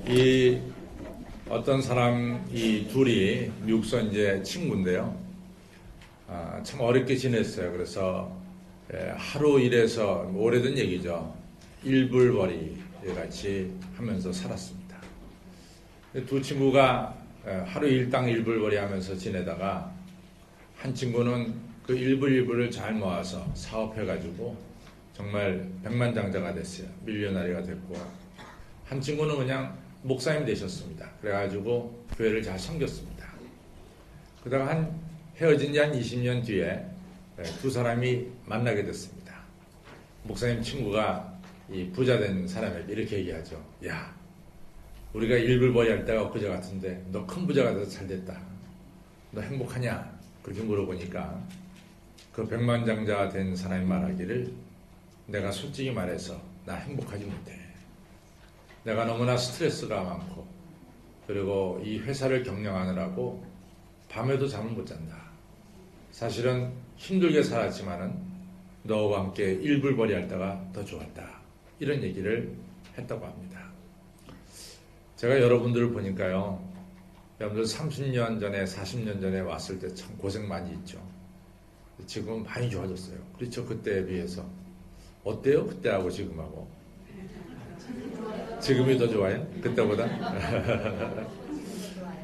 이 어떤 사람 이 둘이 미국서 이제 친구인데요. 참 어렵게 지냈어요. 그래서 하루 일해서 오래된 얘기죠. 일불벌이 같이 하면서 살았습니다. 두 친구가 하루 일당 일불벌이 하면서 지내다가 한 친구는 그 일불을 잘 모아서 사업해가지고 정말 백만장자가 됐어요. 밀리너리가 됐고, 한 친구는 그냥 목사님 되셨습니다. 그래가지고 교회를 잘 섬겼습니다. 그러다가 헤어진 지 한 20년 뒤에 두 사람이 만나게 됐습니다. 목사님 친구가 이 부자 된 사람에게 이렇게 얘기하죠. 야, 우리가 일불벌이 할 때가 엊그제 같은데 너 큰 부자가 돼서 잘 됐다. 너 행복하냐? 그렇게 물어보니까 그 백만장자가 된 사람이 말하기를, 내가 솔직히 말해서 나 행복하지 못해. 내가 너무나 스트레스가 많고, 그리고 이 회사를 경영하느라고 밤에도 잠을 못 잔다. 사실은 힘들게 살았지만은 너와 함께 일불벌이 할 때가 더 좋았다. 이런 얘기를 했다고 합니다. 제가 여러분들을 보니까요, 여러분들 30년 전에 40년 전에 왔을 때 참 고생 많이 했죠. 지금은 많이 좋아졌어요. 그렇죠. 그때에 비해서. 어때요? 그때하고 지금하고. 지금이 더 좋아요? 그때보다?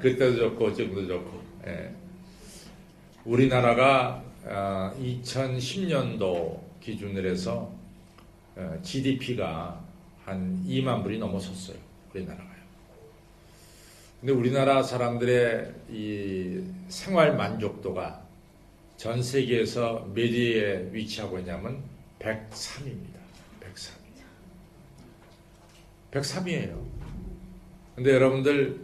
그때도 좋고 지금도 좋고. 예. 우리나라가 2010년도 기준으로 해서 GDP가 한 2만 불이 넘어섰어요. 우리나라가요. 근데 우리나라 사람들의 이 생활 만족도가 전 세계에서 몇 위에 위치하고 있냐면 103입니다. 103이에요. 근데 여러분들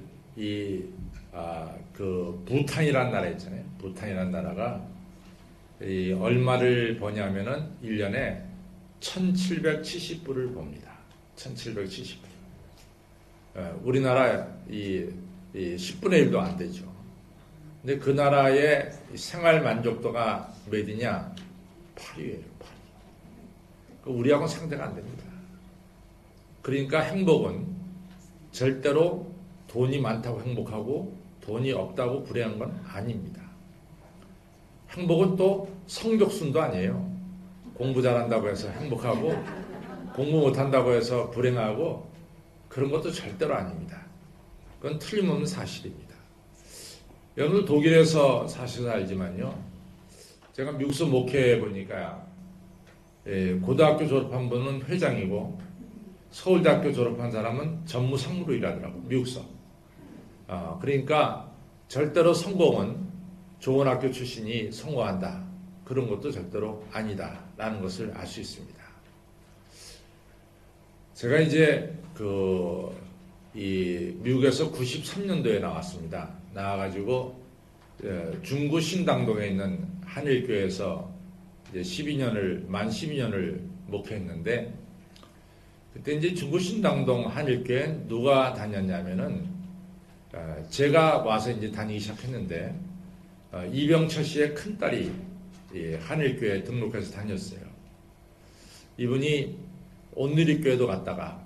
그 부탄이라는 나라 있잖아요. 부탄이라는 나라가 얼마를 버냐면은 1년에 1770불을 법니다. 1770불. 우리나라 10분의 1도 안 되죠. 근데 그 나라의 생활 만족도가 몇이냐? 8위예요. 8위. 우리하고는 상대가 안 됩니다. 그러니까 행복은 절대로 돈이 많다고 행복하고 돈이 없다고 불행한 건 아닙니다. 행복은 또 성적순도 아니에요. 공부 잘한다고 해서 행복하고 공부 못한다고 해서 불행하고 그런 것도 절대로 아닙니다. 그건 틀림없는 사실입니다. 여러분 독일에서 사실 알지만요. 제가 미국에서 목회해 보니까 고등학교 졸업한 분은 회장이고 서울대학교 졸업한 사람은 전무상무로 일하더라고, 미국서. 그러니까 절대로 성공은 좋은 학교 출신이 성공한다. 그런 것도 절대로 아니다라는 것을 알 수 있습니다. 제가 이제 미국에서 93년도에 나왔습니다. 나와가지고 중구 신당동에 있는 한일교회에서 이제 만 12년을 목회했는데, 그때 이제 중구 신당동 한일교회는 누가 다녔냐면은 제가 와서 이제 다니기 시작했는데 이병철 씨의 큰 딸이 한일교회에 등록해서 다녔어요. 이분이 온누리교회도 갔다가,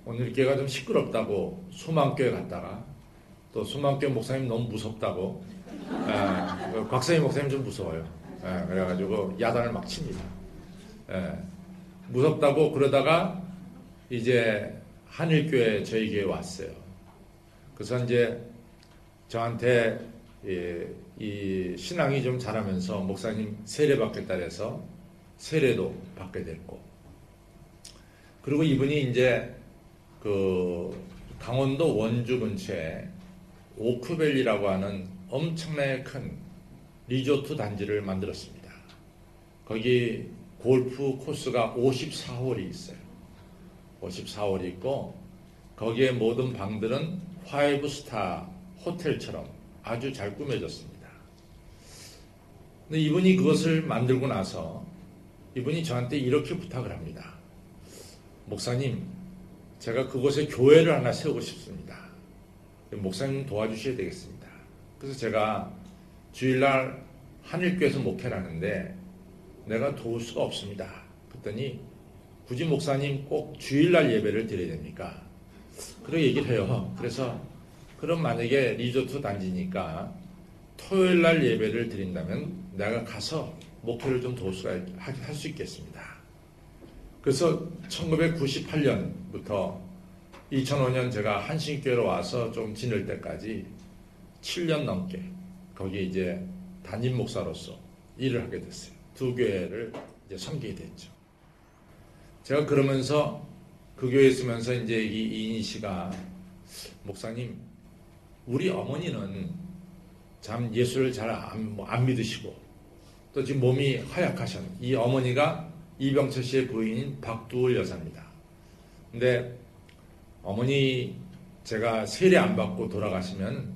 온누리교회가 좀 시끄럽다고 소망교회 갔다가, 또 소망교회 목사님 너무 무섭다고, 곽성희 목사님 좀 무서워요. 그래가지고 야단을 막 칩니다. 무섭다고 그러다가 이제 한일교회 저희 교회에 왔어요. 그래서 이제 저한테 이 신앙이 좀 자라면서 목사님 세례 받겠다 해서 세례도 받게 됐고, 그리고 이분이 이제 그 강원도 원주 근처에 오크밸리라고 하는 엄청나게 큰 리조트 단지를 만들었습니다. 거기 골프 코스가 54홀이 있어요. 54홀이 있고 거기에 모든 방들은 5스타 호텔처럼 아주 잘 꾸며졌습니다. 근데 이분이 그것을 만들고 나서 이분이 저한테 이렇게 부탁을 합니다. 목사님, 제가 그곳에 교회를 하나 세우고 싶습니다. 목사님 도와주셔야 되겠습니다. 그래서 제가 주일날 한일교회에서 목회를 하는데 내가 도울 수가 없습니다. 그랬더니 굳이 목사님 꼭 주일날 예배를 드려야 됩니까? 그런 얘기를 해요. 그래서 그럼 만약에 리조트 단지니까 토요일날 예배를 드린다면 내가 가서 목회를 좀 도수할 수 있겠습니다. 그래서 1998년부터 2005년 제가 한신교회로 와서 좀 지낼 때까지 7년 넘게 거기에 이제 담임 목사로서 일을 하게 됐어요. 두 교회를 이제 섬기게 됐죠. 제가 그러면서 그 교회에 있으면서 이제 이인희 씨가 목사님, 우리 어머니는 참 예수를 잘 안 믿으시고 또 지금 몸이 허약하셨는 이 어머니가 이병철 씨의 부인인 박두을 여사입니다. 근데 어머니 제가 세례 안 받고 돌아가시면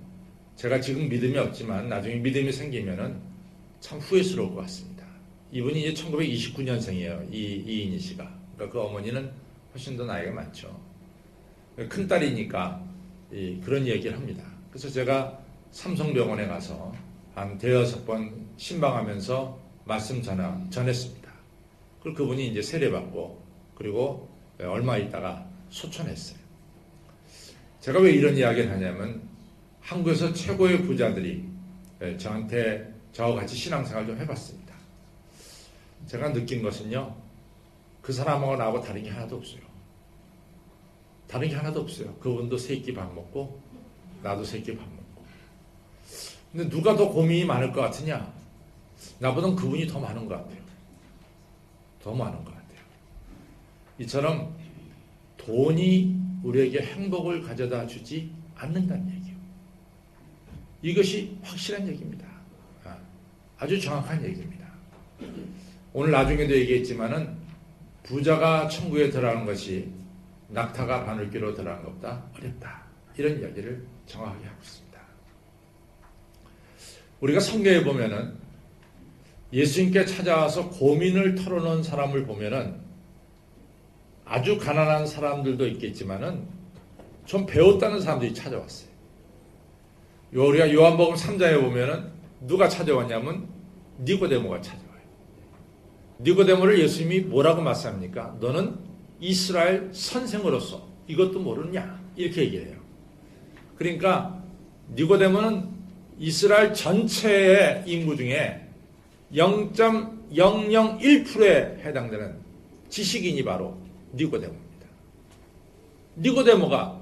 제가 지금 믿음이 없지만 나중에 믿음이 생기면은 참 후회스러울 것 같습니다. 이분이 이제 1929년생이에요. 이인희 씨가. 그러니까 그 어머니는 훨씬 더 나이가 많죠. 큰 딸이니까 그런 얘기를 합니다. 그래서 제가 삼성병원에 가서 한 대여섯 번 신방하면서 말씀 전했습니다. 그리고 그분이 이제 세례받고 그리고 얼마 있다가 소천했어요. 제가 왜 이런 이야기를 하냐면 한국에서 최고의 부자들이 저한테 저와 같이 신앙생활 좀 해봤습니다. 제가 느낀 것은요, 그 사람하고 나하고 다른 게 하나도 없어요. 다른 게 하나도 없어요. 그분도 세 끼 밥 먹고 나도 세 끼 밥 먹고. 근데 누가 더 고민이 많을 것 같으냐? 나보다는 그분이 더 많은 것 같아요. 더 많은 것 같아요. 이처럼 돈이 우리에게 행복을 가져다 주지 않는다는 얘기예요. 이것이 확실한 얘기입니다. 아주 정확한 얘기입니다. 오늘 나중에도 얘기했지만은 부자가 천국에 들어가는 것이 낙타가 바늘귀로 들어가는 것보다 어렵다. 이런 이야기를 정확하게 하고 있습니다. 우리가 성경에 보면은 예수님께 찾아와서 고민을 털어놓은 사람을 보면은 아주 가난한 사람들도 있겠지만은 좀 배웠다는 사람들이 찾아왔어요. 우리가 요한복음 3장에 보면은 누가 찾아왔냐면 니고데모가 찾아와요. 니고데모를 예수님이 뭐라고 말씀합니까? 너는 이스라엘 선생으로서 이것도 모르느냐? 이렇게 얘기를 해요. 그러니까 니고데모는 이스라엘 전체의 인구 중에 0.001%에 해당되는 지식인이 바로 니고데모입니다. 니고데모가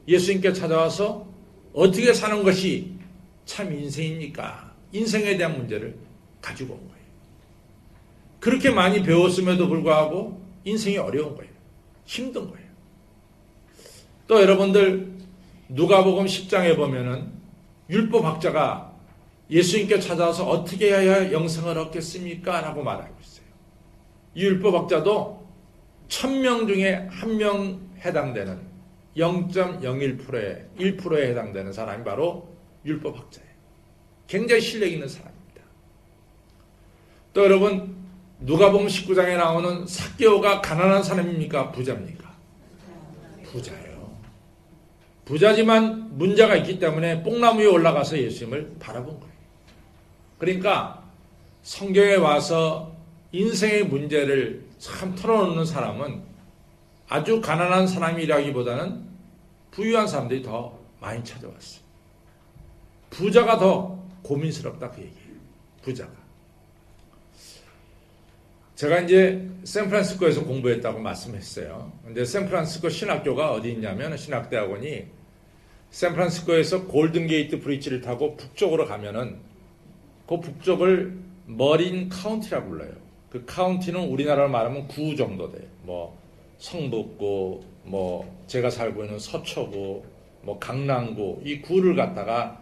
예수님께 찾아와서 어떻게 사는 것이 참 인생입니까? 인생에 대한 문제를 가지고 온 거예요. 그렇게 많이 배웠음에도 불구하고 인생이 어려운 거예요. 힘든 거예요. 또 여러분들 누가복음 10장에 보면은 율법학자가 예수님께 찾아와서 어떻게 해야 영생을 얻겠습니까? 라고 말하고 있어요. 이 율법학자도 1000명 중에 1명 해당되는 0.01%에 1%에 해당되는 사람이 바로 율법학자예요. 굉장히 실력 있는 사람입니다. 또 여러분 누가복음 19장에 나오는 삭개오가 가난한 사람입니까? 부자입니까? 부자예요. 부자지만 문제가 있기 때문에 뽕나무 위에 올라가서 예수님을 바라본 거예요. 그러니까 성경에 와서 인생의 문제를 참 털어놓는 사람은 아주 가난한 사람이라기보다는 부유한 사람들이 더 많이 찾아왔어요. 부자가 더 고민스럽다 그 얘기예요. 부자가. 제가 이제 샌프란시스코에서 공부했다고 말씀했어요. 근데 샌프란시스코 신학교가 어디 있냐면 신학대학원이 샌프란시스코에서 골든게이트 브릿지를 타고 북쪽으로 가면은 그 북쪽을 머린 카운티라고 불러요. 그 카운티는 우리나라로 말하면 구 정도 돼요. 뭐 성북구, 뭐 제가 살고 있는 서초구, 뭐 강남구 이 구를 갖다가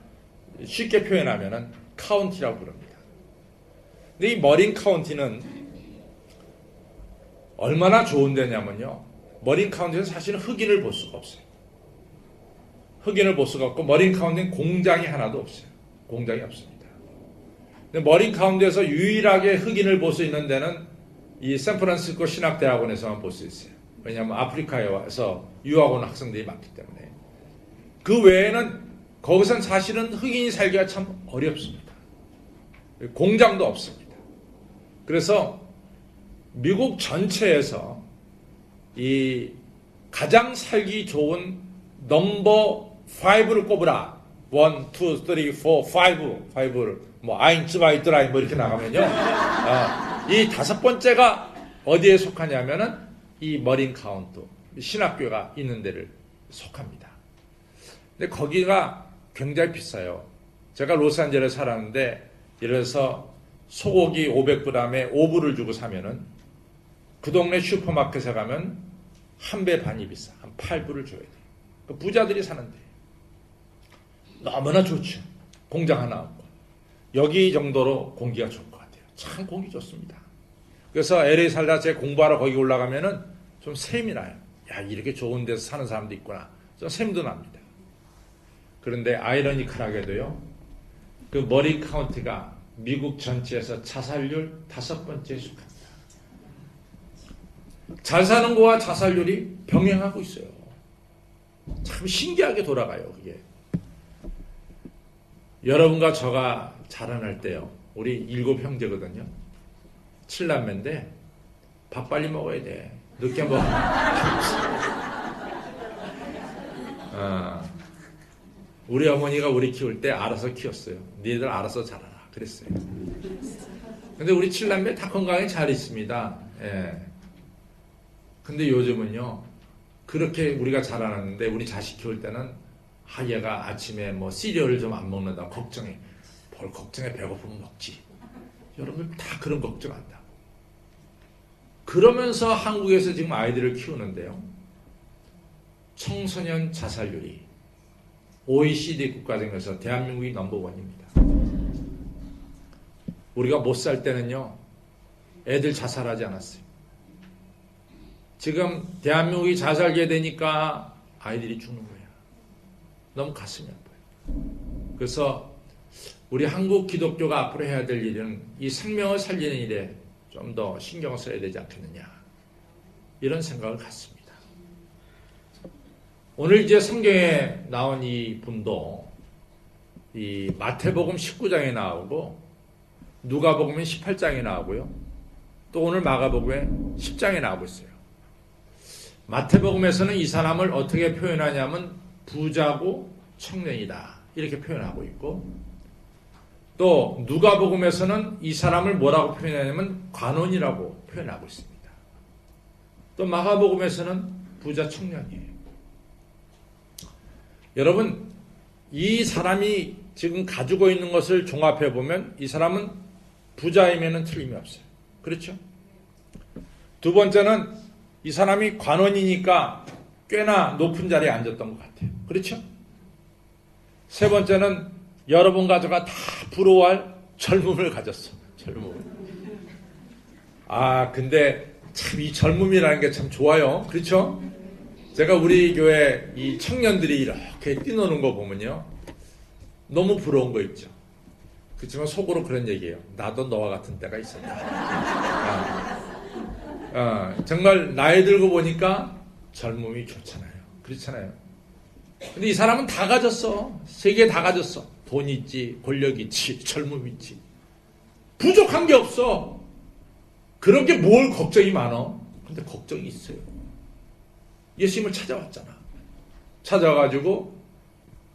쉽게 표현하면은 카운티라고 부릅니다. 근데 이 머린 카운티는 얼마나 좋은 데냐면요. 머린 카운티는 사실은 흑인을 볼 수가 없어요. 흑인을 볼 수가 없고 머린 카운티는 공장이 하나도 없어요. 공장이 없습니다. 근데 머린 카운티에서 유일하게 흑인을 볼 수 있는 데는 이 샌프란시스코 신학대학원에서만 볼 수 있어요. 왜냐하면 아프리카에 와서 유학 온 학생들이 많기 때문에. 그 외에는 거기선 사실은 흑인이 살기가 참 어렵습니다. 공장도 없습니다. 그래서 미국 전체에서 이 가장 살기 좋은 넘버 5를 꼽으라. 1, 2, 3, 4, 5를 뭐 아인츠바이트라이 뭐 이렇게 나가면요. 이 다섯 번째가 어디에 속하냐면은 이 머린 카운트 신학교가 있는 데를 속합니다. 근데 거기가 굉장히 비싸요. 제가 로스앤젤레스 살았는데 예를 들어서 소고기 500g에 5불을 주고 사면은 그 동네 슈퍼마켓에 가면 한 배 반이 비싸. 한 8불을 줘야 돼. 그 부자들이 사는데 너무나 좋죠. 공장 하나 없고. 여기 정도로 공기가 좋을 것 같아요. 참 공기 좋습니다. 그래서 LA 살다 제가 공부하러 거기 올라가면은 좀 샘이 나요. 야, 이렇게 좋은 데서 사는 사람도 있구나. 좀 샘도 납니다. 그런데 아이러니컬하게도요, 그 머리 카운티가 미국 전체에서 자살률 5번째에 속합니다. 잘 사는 거와 자살률이 병행하고 있어요. 참 신기하게 돌아가요, 그게. 여러분과 저가 자라날 때요, 우리 7 형제거든요. 7남매인데 밥 빨리 먹어야 돼. 늦게 먹어. 우리 어머니가 우리 키울 때 알아서 키웠어요. 니들 알아서 자라라 그랬어요. 근데 우리 7남매 다 건강히 잘 있습니다. 예. 근데 요즘은요, 그렇게 우리가 자라났는데 우리 자식 키울 때는 얘가 아침에 뭐 시리얼을 좀 안 먹는다 걱정해. 뭘 걱정해. 배고프면 먹지. 여러분 다 그런 걱정한다고. 그러면서 한국에서 지금 아이들을 키우는데요, 청소년 자살률이 OECD 국가 중에서 대한민국이 넘버원입니다. 우리가 못 살 때는요, 애들 자살하지 않았어요. 지금 대한민국이 잘 살게 되니까 아이들이 죽는 거야. 너무 가슴이 아파요. 그래서 우리 한국 기독교가 앞으로 해야 될 일은 이 생명을 살리는 일에 좀 더 신경을 써야 되지 않겠느냐, 이런 생각을 갖습니다. 오늘 이제 성경에 나온 이 분도 이 마태복음 19장에 나오고 누가복음 18장에 나오고요, 또 오늘 마가복음에 10장에 나오고 있어요. 마태복음에서는 이 사람을 어떻게 표현하냐면 부자고 청년이다 이렇게 표현하고 있고, 또 누가복음에서는 이 사람을 뭐라고 표현하냐면 관원이라고 표현하고 있습니다. 또 마가복음에서는 부자 청년이에요. 여러분, 이 사람이 지금 가지고 있는 것을 종합해 보면 이 사람은 부자임에는 틀림이 없어요. 그렇죠? 두 번째는 이 사람이 관원이니까 꽤나 높은 자리에 앉았던 것 같아요. 그렇죠? 세 번째는 여러분 가족가 다 부러워할 젊음을 가졌어. 젊음을. 근데 참 이 젊음이라는 게 참 좋아요. 그렇죠? 제가 우리 교회 이 청년들이 이렇게 뛰노는 거 보면요, 너무 부러운 거 있죠. 그렇지만 속으로 그런 얘기예요. 나도 너와 같은 때가 있었다. 정말 나이 들고 보니까 젊음이 좋잖아요. 그렇잖아요. 근데 이 사람은 다 가졌어. 세계 다 가졌어. 돈 있지, 권력 있지, 젊음 있지. 부족한 게 없어. 그런 게 뭘 걱정이 많어? 근데 걱정이 있어요. 예수님을 찾아왔잖아. 찾아가지고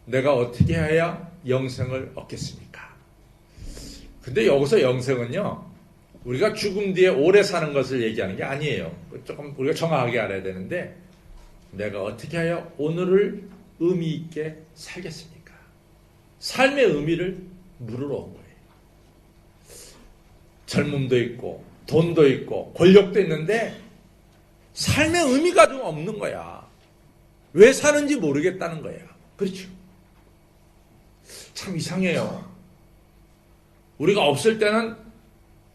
내가 어떻게 해야 영생을 얻겠습니까? 근데 여기서 영생은요, 우리가 죽음 뒤에 오래 사는 것을 얘기하는 게 아니에요. 조금 우리가 정확하게 알아야 되는데, 내가 어떻게 하여 오늘을 의미 있게 살겠습니까? 삶의 의미를 물으러 온 거예요. 젊음도 있고 돈도 있고 권력도 있는데 삶의 의미가 좀 없는 거야. 왜 사는지 모르겠다는 거야. 그렇죠? 참 이상해요. 우리가 없을 때는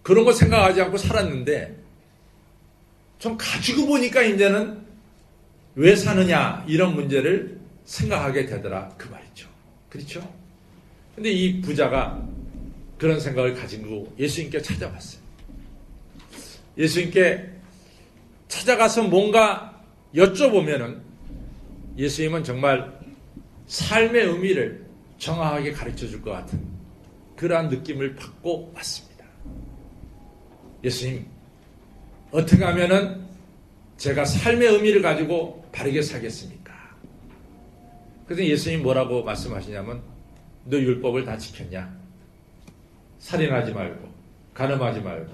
그런 거 생각하지 않고 살았는데, 좀 가지고 보니까 이제는 왜 사느냐 이런 문제를 생각하게 되더라 그 말이죠. 그렇죠? 근데 이 부자가 그런 생각을 가지고 예수님께 찾아왔어요. 예수님께 찾아가서 뭔가 여쭤보면은 예수님은 정말 삶의 의미를 정확하게 가르쳐 줄 것 같은 그러한 느낌을 받고 왔습니다. 예수님, 어떻게 하면은 제가 삶의 의미를 가지고 바르게 살겠습니까? 그래서 예수님이 뭐라고 말씀하시냐면 너 율법을 다 지켰냐? 살인하지 말고 간음하지 말고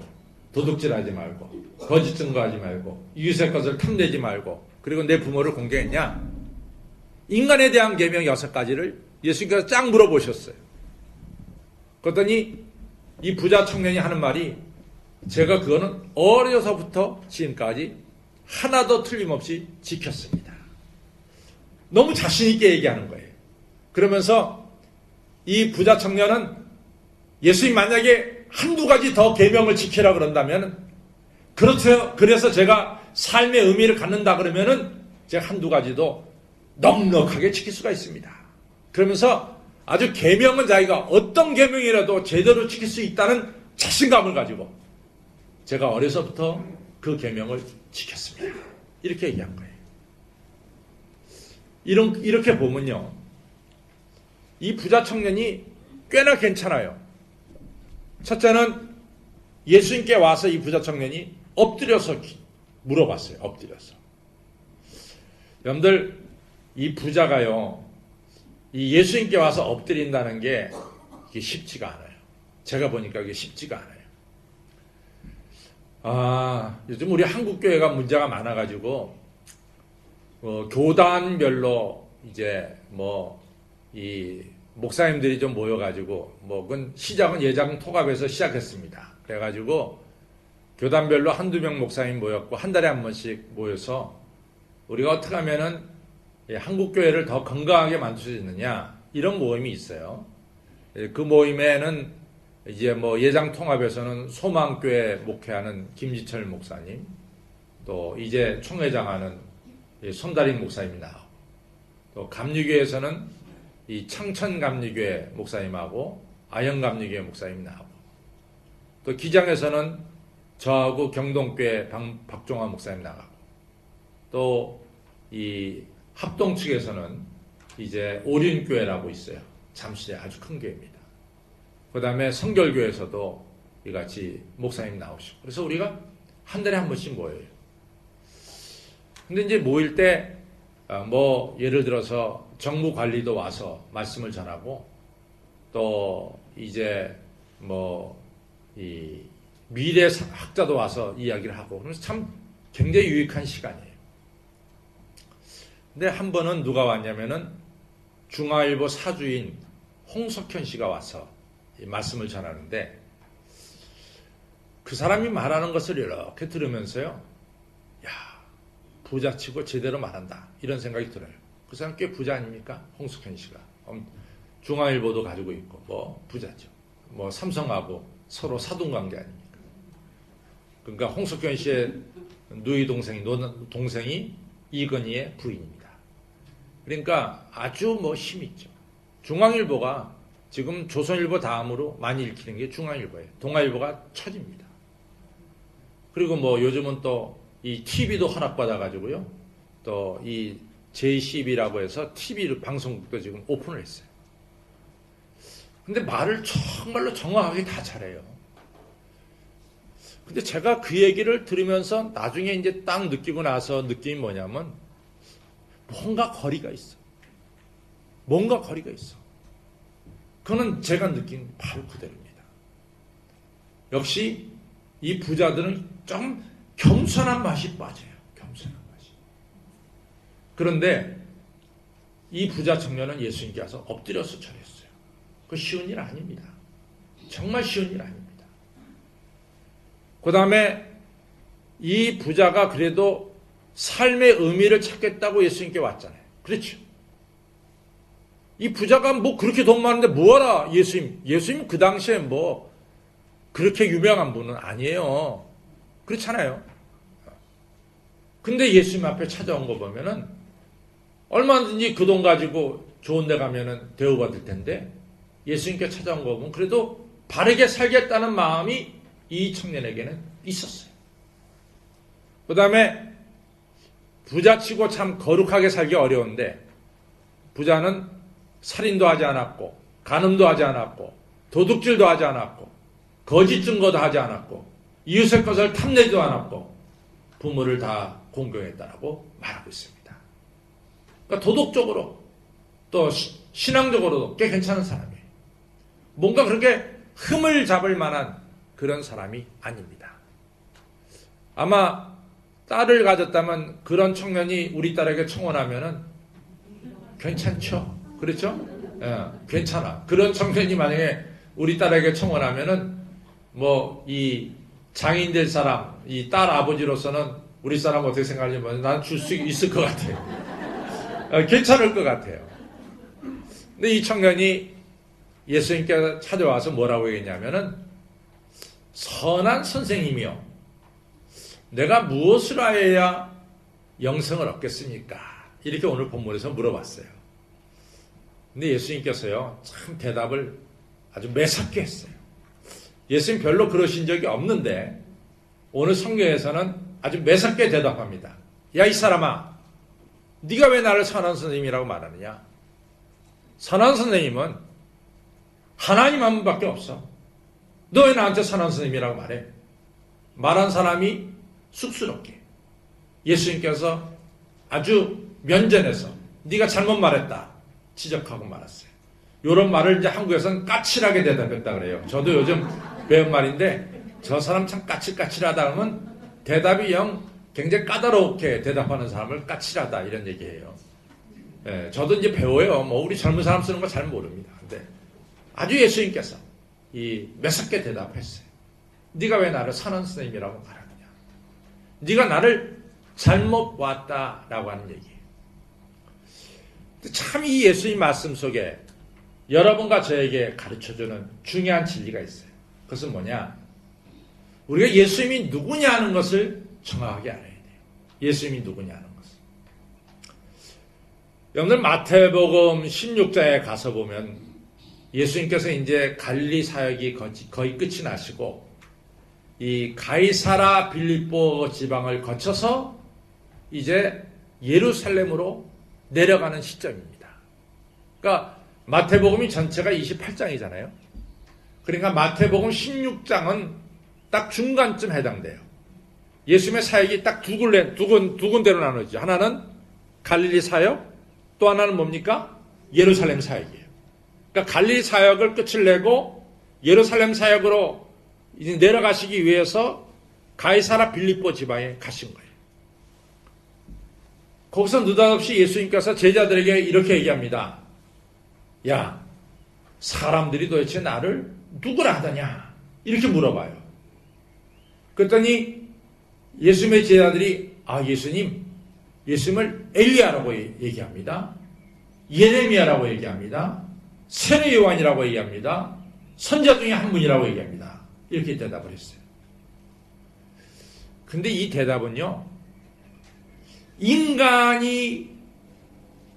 도둑질하지 말고 거짓 증거하지 말고 이웃의 것을 탐내지 말고 그리고 내 부모를 공경했냐? 인간에 대한 계명 6가지를 예수님께서 쫙 물어보셨어요. 그랬더니 이 부자 청년이 하는 말이 제가 그거는 어려서부터 지금까지 하나도 틀림없이 지켰습니다. 너무 자신 있게 얘기하는 거예요. 그러면서 이 부자 청년은 예수님 만약에 한두 가지 더 계명을 지키라 그런다면 그렇죠. 그래서 제가 삶의 의미를 갖는다 그러면은 제가 한두 가지도 넉넉하게 지킬 수가 있습니다. 그러면서 아주 계명은 자기가 어떤 계명이라도 제대로 지킬 수 있다는 자신감을 가지고 제가 어려서부터 그 계명을 지켰습니다. 이렇게 얘기한 거예요. 이렇게 보면요. 이 부자 청년이 꽤나 괜찮아요. 첫째는 예수님께 와서 이 부자 청년이 엎드려서 물어봤어요. 엎드려서. 여러분들 이 부자가요. 이 예수님께 와서 엎드린다는 게 이게 쉽지가 않아요. 제가 보니까 이게 쉽지가 않아요. 요즘 우리 한국교회가 문제가 많아가지고 교단별로 이제 이 목사님들이 좀 모여가지고 그건 시작은 예장 통합에서 시작했습니다. 그래가지고 교단별로 한두 명 목사님 모였고 한 달에 한 번씩 모여서 우리가 어떻게 하면은 한국교회를 더 건강하게 만들 수 있느냐 이런 모임이 있어요. 그 모임에는 이제 예장 통합에서는 소망교회 목회하는 김지철 목사님, 또 이제 총회장하는 손다림 목사님이 나오고, 또 감리교회에서는 이 창천감리교회 목사님하고 아영감리교회 목사님이 나오고, 또 기장에서는 저하고 경동교회 박종화 목사님 나가고, 또 이 합동 측에서는 이제 오륜교회라고 있어요. 잠실에 아주 큰 교회입니다. 그 다음에 성결교회에서도 이같이 목사님 나오시고, 그래서 우리가 한 달에 한 번씩 모여요. 근데 이제 모일 때, 예를 들어서 정부 관리도 와서 말씀을 전하고, 또 이제 이 미래 학자도 와서 이야기를 하고, 그래서 참 굉장히 유익한 시간이에요. 근데 한 번은 누가 왔냐면은 중앙일보 사주인 홍석현 씨가 와서 말씀을 전하는데, 그 사람이 말하는 것을 이렇게 들으면서요, 부자치고 제대로 말한다 이런 생각이 들어요. 그 사람 꽤 부자 아닙니까? 홍석현 씨가 중앙일보도 가지고 있고 부자죠. 삼성하고 서로 사돈관계 아닙니까? 그러니까 홍석현 씨의 누이 동생이 이건희의 부인입니다. 그러니까 아주 힘있죠. 중앙일보가 지금 조선일보 다음으로 많이 읽히는 게 중앙일보예요. 동아일보가 처집니다. 그리고 요즘은 또 이 TV도 허락받아가지고요. 또 이 JCB라고 해서 TV 방송국도 지금 오픈을 했어요. 근데 말을 정말로 정확하게 다 잘해요. 근데 제가 그 얘기를 들으면서 나중에 이제 딱 느끼고 나서 느낌이 뭐냐면 뭔가 거리가 있어. 뭔가 거리가 있어. 그거는 제가 느낀 바로 그대로입니다. 역시 이 부자들은 좀 겸손한 맛이 빠져요. 겸손한 맛이. 그런데 이 부자 청년은 예수님께 와서 엎드려서 절했어요. 그거 쉬운 일 아닙니다. 정말 쉬운 일 아닙니다. 그 다음에 이 부자가 그래도 삶의 의미를 찾겠다고 예수님께 왔잖아요. 그렇죠. 이 부자가 그렇게 돈 많은데 뭐하라 예수님 그 당시에 그렇게 유명한 분은 아니에요. 그렇잖아요. 근데 예수님 앞에 찾아온 거 보면은 얼마든지 그 돈 가지고 좋은 데 가면은 대우받을 텐데 예수님께 찾아온 거 보면 그래도 바르게 살겠다는 마음이 이 청년에게는 있었어요. 그 다음에 부자치고 참 거룩하게 살기 어려운데 부자는 살인도 하지 않았고 간음도 하지 않았고 도둑질도 하지 않았고 거짓 증거도 하지 않았고 이웃의 것을 탐내지도 않았고 부모를 다 공경했다라고 말하고 있습니다. 그러니까 도덕적으로 또 신앙적으로도 꽤 괜찮은 사람이에요. 뭔가 그렇게 흠을 잡을 만한 그런 사람이 아닙니다. 아마 딸을 가졌다면 그런 청년이 우리 딸에게 청혼하면은 괜찮죠? 그렇죠? 예, 괜찮아. 그런 청년이 만약에 우리 딸에게 청혼하면은 뭐 이 장인 될 사람, 이 딸 아버지로서는 우리 사람 어떻게 생각하냐면 난 줄 수 있을 것 같아요. 괜찮을 것 같아요. 근데 이 청년이 예수님께서 찾아와서 뭐라고 얘기했냐면은 선한 선생님이요. 내가 무엇을 하여야 영생을 얻겠습니까? 이렇게 오늘 본문에서 물어봤어요. 근데 예수님께서요, 참 대답을 아주 매섭게 했어요. 예수님 별로 그러신 적이 없는데 오늘 성경에서는 아주 매섭게 대답합니다. 야, 이 사람아, 네가 왜 나를 선한 선생님이라고 말하느냐? 선한 선생님은 하나님 한 분밖에 없어. 너 왜 나한테 선한 선생님이라고 말해? 말한 사람이 쑥스럽게 예수님께서 아주 면전에서 네가 잘못 말했다 지적하고 말았어요. 이런 말을 이제 한국에서는 까칠하게 대답했다 그래요. 저도 요즘 배운 말인데 저 사람 참 까칠까칠하다 하면 대답이 굉장히 까다롭게 대답하는 사람을 까칠하다 이런 얘기예요. 예, 저도 이제 배워요. 뭐 우리 젊은 사람 쓰는 거 잘 모릅니다. 근데 아주 예수님께서 이 매섭게 대답했어요. 네가 왜 나를 선한 선생님이라고 말하느냐? 네가 나를 잘못 왔다라고 하는 얘기예요. 참 이 예수님 말씀 속에 여러분과 저에게 가르쳐주는 중요한 진리가 있어요. 그것은 뭐냐? 우리가 예수님이 누구냐 하는 것을 정확하게 알아야 돼요. 예수님이 누구냐 하는 것을. 여러분들 마태복음 16장에 가서 보면 예수님께서 이제 갈릴리 사역이 거의 끝이 나시고 이 가이사라 빌립보 지방을 거쳐서 이제 예루살렘으로 내려가는 시점입니다. 그러니까 마태복음이 전체가 28장이잖아요. 그러니까 마태복음 16장은 딱 중간쯤 해당돼요. 예수님의 사역이 딱 두 군데로 나눠지죠. 하나는 갈릴리 사역, 또 하나는 뭡니까? 예루살렘 사역이에요. 그러니까 갈릴리 사역을 끝을 내고 예루살렘 사역으로 이제 내려가시기 위해서 가이사라 빌립보 지방에 가신 거예요. 거기서 느닷없이 예수님께서 제자들에게 이렇게 얘기합니다. 야, 사람들이 도대체 나를 누구라 하더냐? 이렇게 물어봐요. 그랬더니 예수님의 제자들이 예수님을 엘리야라고 얘기합니다. 예레미야라고 얘기합니다. 세례 요한이라고 얘기합니다. 선자 중에 한 분이라고 얘기합니다. 이렇게 대답을 했어요. 근데 이 대답은요, 인간이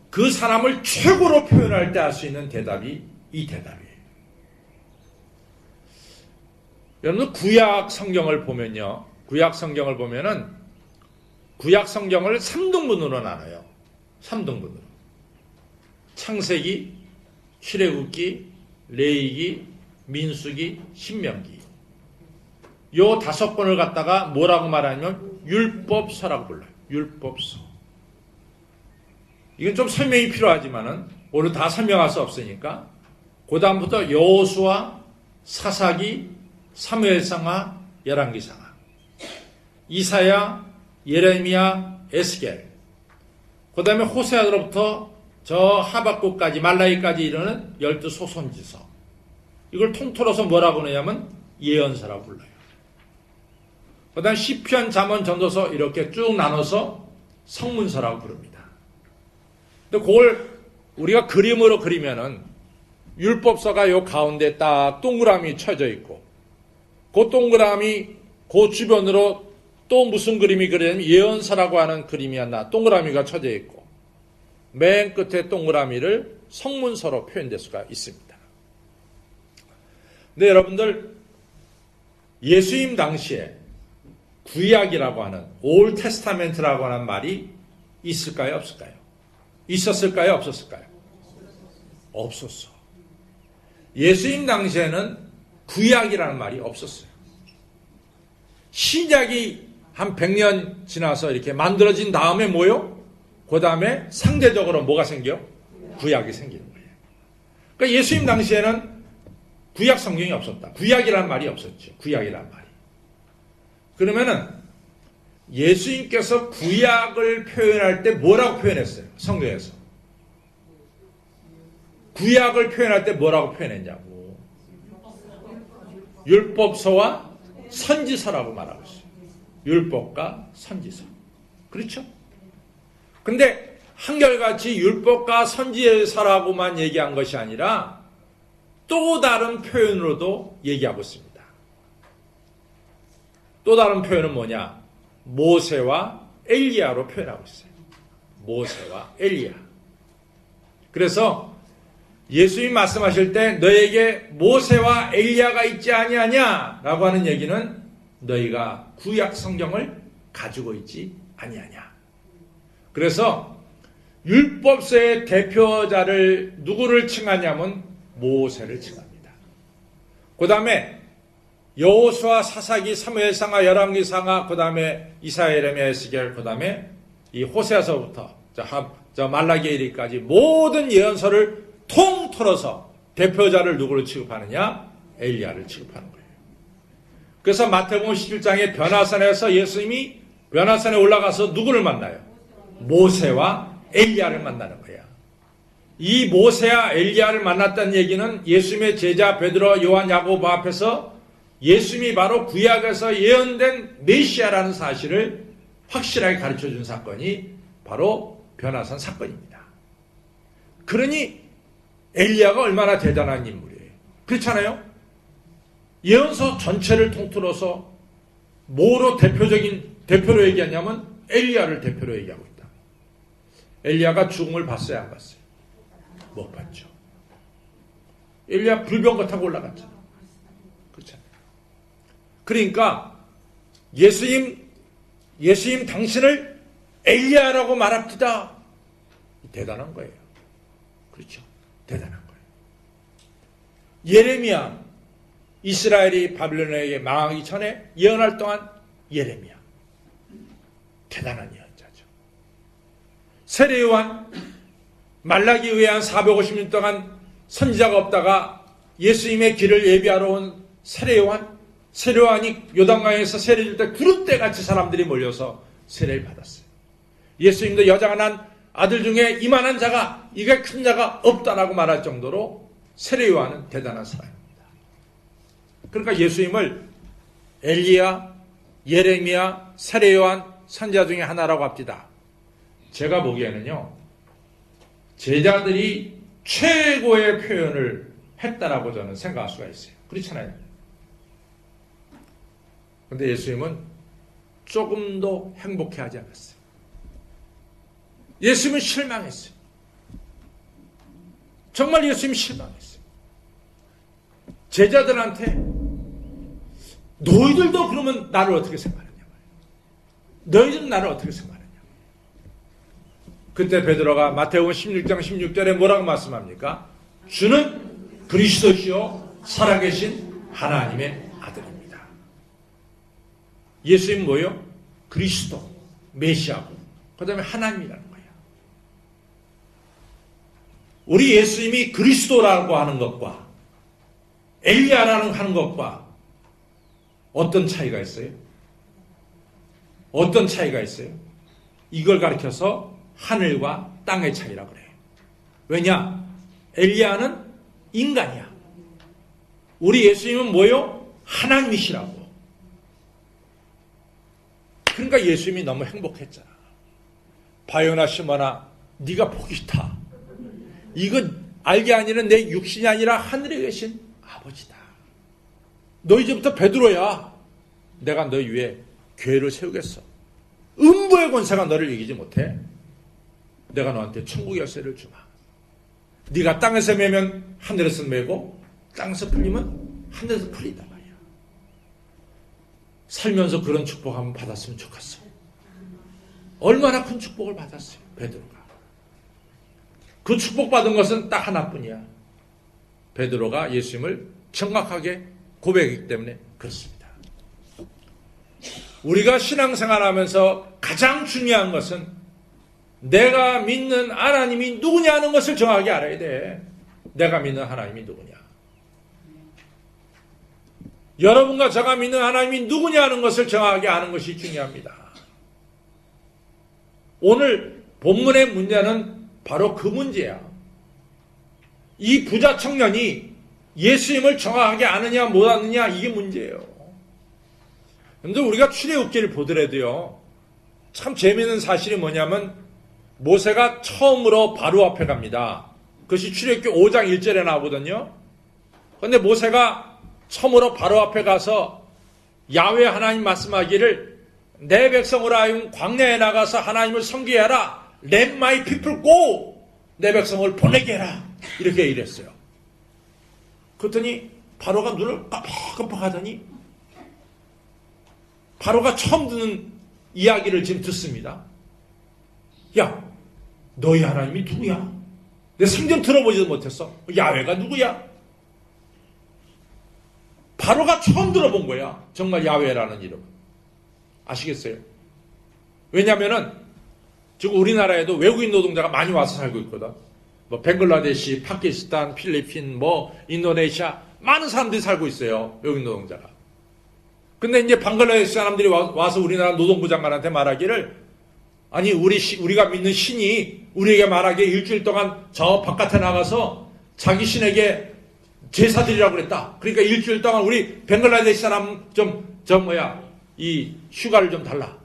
그 사람을 최고로 표현할 때 할 수 있는 대답이 이 대답이에요. 여러분, 구약 성경을 보면요, 구약 성경을 3등분으로 나눠요. 3등분으로. 창세기, 출애굽기, 레위기, 민수기, 신명기. 요 5번을 갖다가 뭐라고 말하냐면 율법서라고 불러요. 율법서. 이건 좀 설명이 필요하지만은 오늘 다 설명할 수 없으니까 그 다음부터 여호수아, 사사기, 사무엘상하, 열왕기상하, 이사야, 예레미야, 에스겔, 그 다음에 호세아로부터 저 하박국까지 말라기까지 이르는 12소선지서, 이걸 통틀어서 뭐라고 하냐면 예언서라고 불러요. 그 다음 시편, 잠언, 전도서 이렇게 쭉 나눠서 성문서라고 부릅니다. 근데 그걸 우리가 그림으로 그리면은 율법서가 요 가운데 딱 동그라미 쳐져 있고, 그 동그라미 그 주변으로 또 무슨 그림이 그려지냐면 예언서라고 하는 그림이 하나 동그라미가 쳐져 있고, 맨 끝에 동그라미를 성문서로 표현될 수가 있습니다. 근데 여러분들, 예수님 당시에 구약이라고 하는 올 테스타멘트라고 하는 말이 있을까요, 없을까요? 있었을까요, 없었을까요? 없었어. 예수님 당시에는 구약이라는 말이 없었어요. 신약이 한 100년 지나서 이렇게 만들어진 다음에 뭐요? 그 다음에 상대적으로 뭐가 생겨? 구약이 생기는 거예요. 그러니까 예수님 당시에는 구약 성경이 없었다. 구약이라는 말이 없었죠. 구약이라는 말이. 그러면은 예수님께서 구약을 표현할 때 뭐라고 표현했어요? 성경에서. 구약을 표현할 때 뭐라고 표현했냐고. 율법서와 선지서라고 말하고 있어요. 율법과 선지서. 그렇죠? 근데 한결같이 율법과 선지서라고만 얘기한 것이 아니라 또 다른 표현으로도 얘기하고 있습니다. 또 다른 표현은 뭐냐? 모세와 엘리야로 표현하고 있어요. 모세와 엘리야. 그래서 예수님이 말씀하실 때 너에게 모세와 엘리야가 있지 아니하냐라고 하는 얘기는 너희가 구약 성경을 가지고 있지 아니하냐. 그래서 율법서의 대표자를 누구를 칭하냐면 모세를 칭합니다. 그 다음에 여호수아, 사사기, 사무엘상하, 열왕기상하, 그 다음에 이사야, 예레미야, 에스겔, 그 다음에 이 호세아서부터 말라기에 이르기까지 모든 예언서를 통틀어서 대표자를 누구를 취급하느냐? 엘리야를 취급하는 거예요. 그래서 마태복음 11장의 변화산에서 예수님이 변화산에 올라가서 누구를 만나요? 모세와 엘리야를 만나는 거야. 이 모세와 엘리야를 만났다는 얘기는 예수님의 제자 베드로, 요한, 야고보 앞에서 예수님이 바로 구약에서 예언된 메시아라는 사실을 확실하게 가르쳐준 사건이 바로 변화산 사건입니다. 그러니 엘리야가 얼마나 대단한 인물이에요. 그렇잖아요? 예언서 전체를 통틀어서 뭐로 대표로 얘기하냐면 엘리야를 대표로 얘기하고 있다. 엘리야가 죽음을 봤어요, 안 봤어요? 못 봤죠. 엘리야 불병거 타고 올라갔잖아. 그렇잖아요. 그러니까 예수님 당신을 엘리야라고 말합시다. 대단한 거예요. 그렇죠. 대단한 거예요. 예레미야, 이스라엘이 바빌론에게 망하기 전에 예언할 동안 예레미야. 대단한 예언자죠. 세례요한, 말라기에 의한 450년 동안 선지자가 없다가 예수님의 길을 예비하러 온 세례요한이 요단강에서 세례 줄 때 구름대 같이 사람들이 몰려서 세례를 받았어요. 예수님도 여자가 난 아들 중에 이만한 자가, 이게 큰 자가 없다라고 말할 정도로 세례요한은 대단한 사람입니다. 그러니까 예수님을 엘리야, 예레미야, 세례요한 선지자 중에 하나라고 합시다. 제가 보기에는요, 제자들이 최고의 표현을 했다라고 저는 생각할 수가 있어요. 그렇잖아요. 그런데 예수님은 조금도 행복해하지 않았어요. 예수님은 실망했어요. 정말 예수님이 실망했어요. 제자들한테 너희들도 그러면 나를 어떻게 생각하느냐 말이에요. 너희들은 나를 어떻게 생각하느냐. 그때 베드로가 마태복음 16장 16절에 뭐라고 말씀합니까? 주는 그리스도시요 살아계신 하나님의 아들입니다. 예수님 뭐예요? 그리스도, 메시아고, 그 다음에 하나님이라는 거예요. 우리 예수님이 그리스도라고 하는 것과 엘리야라는 하는 것과 어떤 차이가 있어요? 어떤 차이가 있어요? 이걸 가리켜서 하늘과 땅의 차이라고 그래요. 왜냐? 엘리야는 인간이야. 우리 예수님은 뭐요? 하나님이시라고. 그러니까 예수님이 너무 행복했잖아. 바요나 시몬아, 네가 복이 있다. 이건 알게 아니는 내 육신이 아니라 하늘에 계신 아버지다. 너 이제부터 베드로야. 내가 너 위에 교회를 세우겠어. 음부의 권세가 너를 이기지 못해. 내가 너한테 천국 열쇠를 주마. 네가 땅에서 매면 하늘에서 매고 땅에서 풀리면 하늘에서 풀린단 말이야. 살면서 그런 축복 한번 받았으면 좋겠어. 얼마나 큰 축복을 받았어요, 베드로가. 그 축복받은 것은 딱 하나뿐이야. 베드로가 예수님을 정확하게 고백했기 때문에 그렇습니다. 우리가 신앙생활하면서 가장 중요한 것은 내가 믿는 하나님이 누구냐는 것을 정확하게 알아야 돼. 내가 믿는 하나님이 누구냐. 여러분과 제가 믿는 하나님이 누구냐는 것을 정확하게 아는 것이 중요합니다. 오늘 본문의 문제는 바로 그 문제야. 이 부자 청년이 예수님을 정확하게 아느냐 못 아느냐 이게 문제예요. 그런데 우리가 출애굽기를 보더라도요. 참 재미있는 사실이 뭐냐면 모세가 처음으로 바로 앞에 갑니다. 그것이 출애굽기 5장 1절에 나오거든요. 그런데 모세가 처음으로 바로 앞에 가서 야훼 하나님 말씀하기를 내 백성으로 하여금 광야에 나가서 하나님을 섬기게 하라. Let my people go. 내 백성을 보내게 해라. 이렇게 이랬어요. 그랬더니 바로가 눈을 깜빡깜빡하더니 바로가 처음 듣는 이야기를 지금 듣습니다. 야, 너희 하나님이 누구야? 내 생전 들어보지도 못했어. 야훼가 누구야? 바로가 처음 들어본 거야. 정말 야훼라는 이름. 아시겠어요? 왜냐면은 지금 우리나라에도 외국인 노동자가 많이 와서 살고 있거든. 뭐 벵글라데시, 파키스탄, 필리핀, 뭐 인도네시아 많은 사람들이 살고 있어요. 외국인 노동자가. 근데 이제 벵글라데시 사람들이 와서 우리나라 노동부 장관한테 말하기를 아니 우리가 믿는 신이 우리에게 말하기에 일주일 동안 저 바깥에 나가서 자기 신에게 제사 드리라고 그랬다. 그러니까 일주일 동안 우리 벵글라데시 사람 이 휴가를 좀 달라.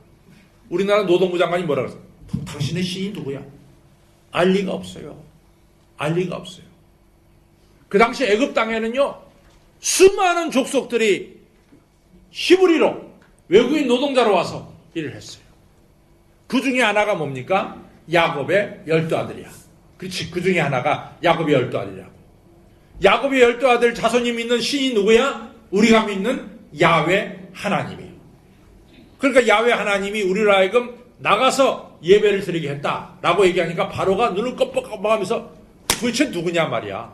우리나라 노동부 장관이 뭐라 그랬어? 당신의 신이 누구야? 알 리가 없어요. 알 리가 없어요. 그 당시 애굽 땅에는요. 수많은 족속들이 히브리로 외국인 노동자로 와서 일을 했어요. 그 중에 하나가 뭡니까? 야곱의 12아들이야. 그렇지. 그 중에 하나가 야곱의 12아들이라고. 야곱의 12아들 자손이 믿는 신이 누구야? 우리가 믿는 야훼 하나님이에요. 그러니까 야훼 하나님이 우리로 하여금 나가서 예배를 드리게 했다라고 얘기하니까 바로가 눈을 껌뻑껌뻑하면서 도대체 누구냐 말이야.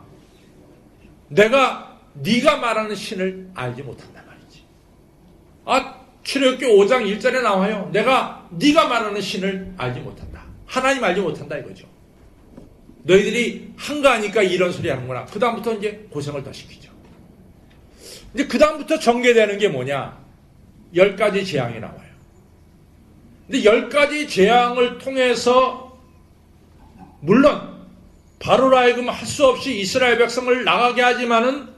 네가 말하는 신을 알지 못한단 말이지. 출애굽기 5장 1절에 나와요. 네가 말하는 신을 알지 못한다. 하나님 알지 못한다 이거죠. 너희들이 한가하니까 이런 소리 하는구나. 그 다음부터 이제 고생을 더 시키죠. 이제 그 다음부터 전개되는 게 뭐냐? 10가지 재앙이 나와요. 근데 10가지 재앙을 통해서 물론 바로로 하여금 할 수 없이 이스라엘 백성을 나가게 하지만은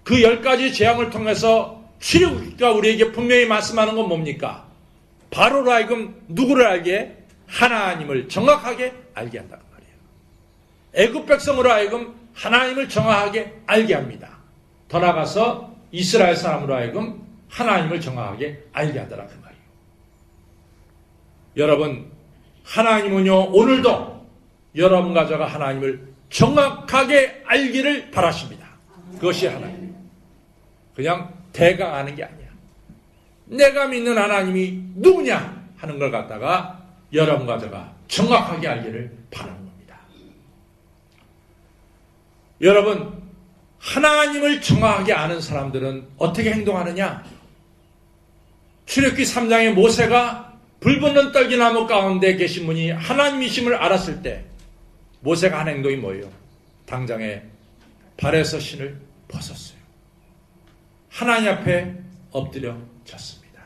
그 10가지 재앙을 통해서 출애굽기가 우리에게 분명히 말씀하는 건 뭡니까? 바로로 하여금 누구를 알게? 하나님을 정확하게 알게 한다는 말이에요. 애굽 백성으로 하여금 하나님을 정확하게 알게 합니다. 더 나아가서 이스라엘 사람으로 하여금 하나님을 정확하게 알게 하더라 그 말이에요. 여러분, 하나님은요 오늘도 여러분과 저가 하나님을 정확하게 알기를 바라십니다. 그것이 하나님. 그냥 대강 아는 게 아니야. 내가 믿는 하나님이 누구냐 하는 걸 갖다가 여러분과 저가 정확하게 알기를 바라는 겁니다. 여러분, 하나님을 정확하게 아는 사람들은 어떻게 행동하느냐? 출애굽기 3장에 모세가 불붙는 떨기나무 가운데 계신 분이 하나님이심을 알았을 때 모세가 한 행동이 뭐예요? 당장에 발에서 신을 벗었어요. 하나님 앞에 엎드려 졌습니다.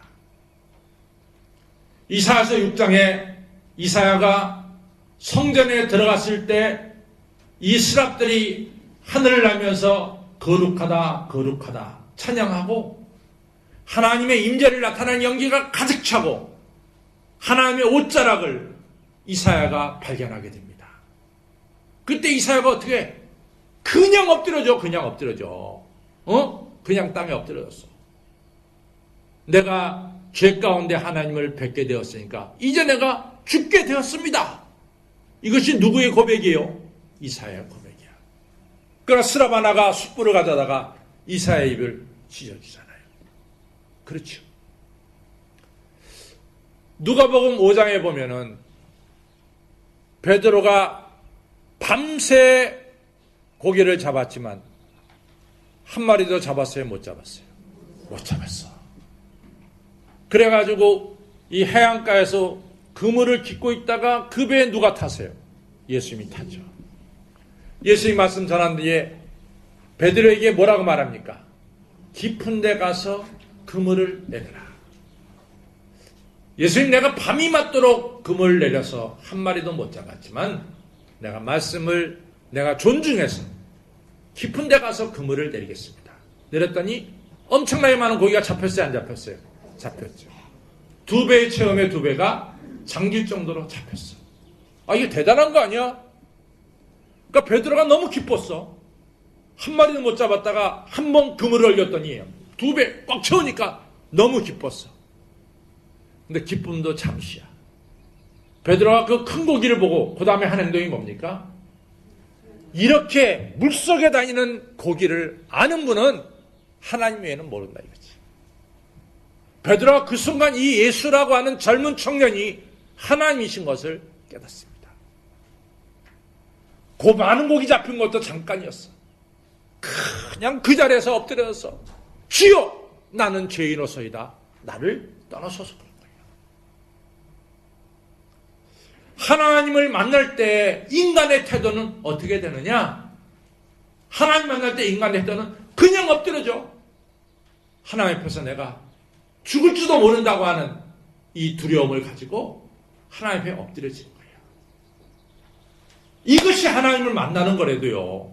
이사야서 6장에 이사야가 성전에 들어갔을 때 이 스랍들이 하늘을 날면서 거룩하다 거룩하다 찬양하고 하나님의 임재를 나타내는 연기가 가득 차고 하나님의 옷자락을 이사야가 발견하게 됩니다. 그때 이사야가 어떻게 해? 그냥 엎드려져. 그냥 땅에 엎드려졌어. 내가 죄 가운데 하나님을 뵙게 되었으니까 이제 내가 죽게 되었습니다. 이것이 누구의 고백이에요? 이사야의 고백이야. 그러나 스랍 하나가 숯불을 가져다가 이사야의 입을 찢어주잖아요. 그렇죠. 누가복음 5장에 보면은 베드로가 밤새 고기를 잡았지만 한 마리도 잡았어요? 못 잡았어요? 못 잡았어. 그래가지고 이 해안가에서 그물을 깃고 있다가 그 배에 누가 타세요? 예수님이 타죠. 예수님 말씀 전한 뒤에 베드로에게 뭐라고 말합니까? 깊은 데 가서 그물을 내려라. 예수님, 내가 밤이 맞도록 그물을 내려서 한 마리도 못 잡았지만 내가 말씀을 내가 존중해서 깊은 데 가서 그물을 내리겠습니다. 내렸더니 엄청나게 많은 고기가 잡혔어요, 안 잡혔어요? 잡혔죠. 2배의 체험에 2배가 잠길 정도로 잡혔어. 아, 이게 대단한 거 아니야? 그러니까 베드로가 너무 기뻤어. 한 마리도 못 잡았다가 한 번 그물을 올렸더니 2배 꽉 채우니까 너무 기뻤어. 근데 기쁨도 잠시야. 베드로가 그 큰 고기를 보고 그 다음에 한 행동이 뭡니까? 이렇게 물속에 다니는 고기를 아는 분은 하나님 외에는 모른다 이거지. 베드로가 그 순간 이 예수라고 하는 젊은 청년이 하나님이신 것을 깨닫습니다. 그 많은 고기 잡힌 것도 잠깐이었어. 그냥 그 자리에서 엎드려서 주여, 나는 죄인으로서이다. 나를 떠나소서. 그런 거예요. 하나님을 만날 때 인간의 태도는 어떻게 되느냐? 하나님 만날 때 인간의 태도는 그냥 엎드려져. 하나님 앞에서 내가 죽을지도 모른다고 하는 이 두려움을 가지고 하나님 앞에 엎드려지는 거예요. 이것이 하나님을 만나는 거라도요.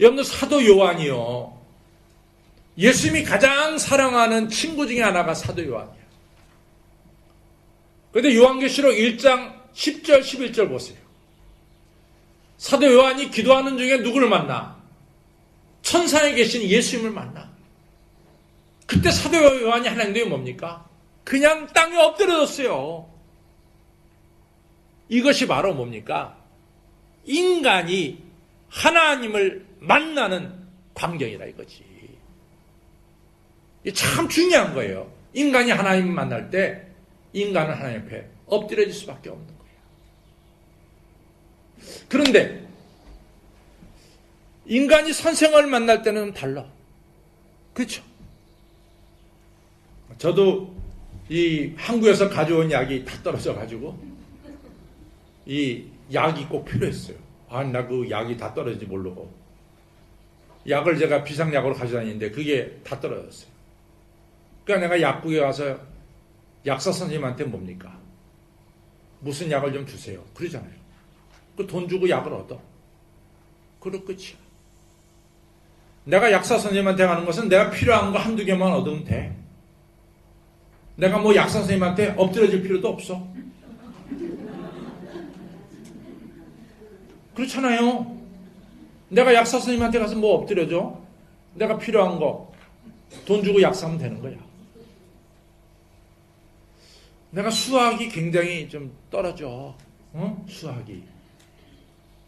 여러분들, 사도 요한이요, 예수님이 가장 사랑하는 친구 중에 하나가 사도 요한이에요. 그런데 요한계시록 1장 10절 11절 보세요. 사도 요한이 기도하는 중에 누구를 만나? 천상에 계신 예수님을 만나. 그때 사도 요한이 하는 행동이 뭡니까? 그냥 땅에 엎드려졌어요. 이것이 바로 뭡니까? 인간이 하나님을 만나는 광경이라 이거지. 이게 참 중요한 거예요. 인간이 하나님을 만날 때 인간은 하나님 앞에 엎드려질 수밖에 없는 거예요. 그런데 인간이 선생을 만날 때는 달라. 그렇죠? 저도 이 한국에서 가져온 약이 다 떨어져가지고 이 약이 꼭 필요했어요. 아니, 나 그 약이 다 떨어진지 모르고 약을 제가 비상약으로 가져다니는데 그게 다 떨어졌어요. 그러니까 내가 약국에 가서 약사 선생님한테 뭡니까? 무슨 약을 좀 주세요. 그러잖아요. 그 돈 주고 약을 얻어. 그럼 끝이야. 내가 약사 선생님한테 가는 것은 내가 필요한 거 한두 개만 얻으면 돼. 내가 뭐 약사 선생님한테 엎드려질 필요도 없어. 그렇잖아요. 내가 약사 선생님한테 가서 뭐 엎드려줘? 내가 필요한 거 돈 주고 약 사면 되는 거야. 내가 수학이 굉장히 좀 떨어져. 수학이.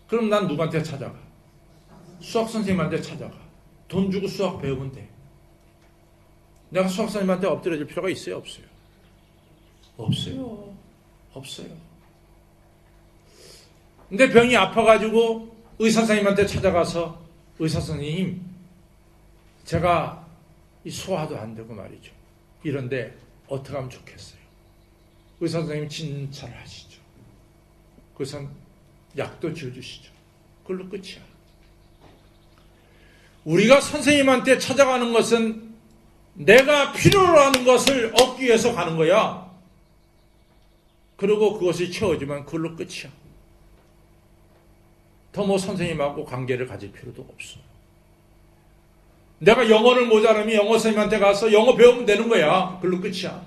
그럼 난 누구한테 찾아가? 수학 선생님한테 찾아가. 돈 주고 수학 배우면 돼. 내가 수학 선생님한테 엎드려질 필요가 있어요? 없어요? 없어요. 없어요. 근데 병이 아파가지고 의사 선생님한테 찾아가서 의사 선생님, 제가 이 소화도 안 되고 말이죠. 이런데 어떻게 하면 좋겠어요? 의사 선생님이 진찰을 하시죠. 그래서 약도 지어주시죠. 그걸로 끝이야. 우리가 선생님한테 찾아가는 것은 내가 필요로 하는 것을 얻기 위해서 가는 거야. 그리고 그것이 채워지면 그걸로 끝이야. 더 뭐 선생님하고 관계를 가질 필요도 없어. 내가 영어를 모자라면 영어 선생님한테 가서 영어 배우면 되는 거야. 그걸로 끝이야.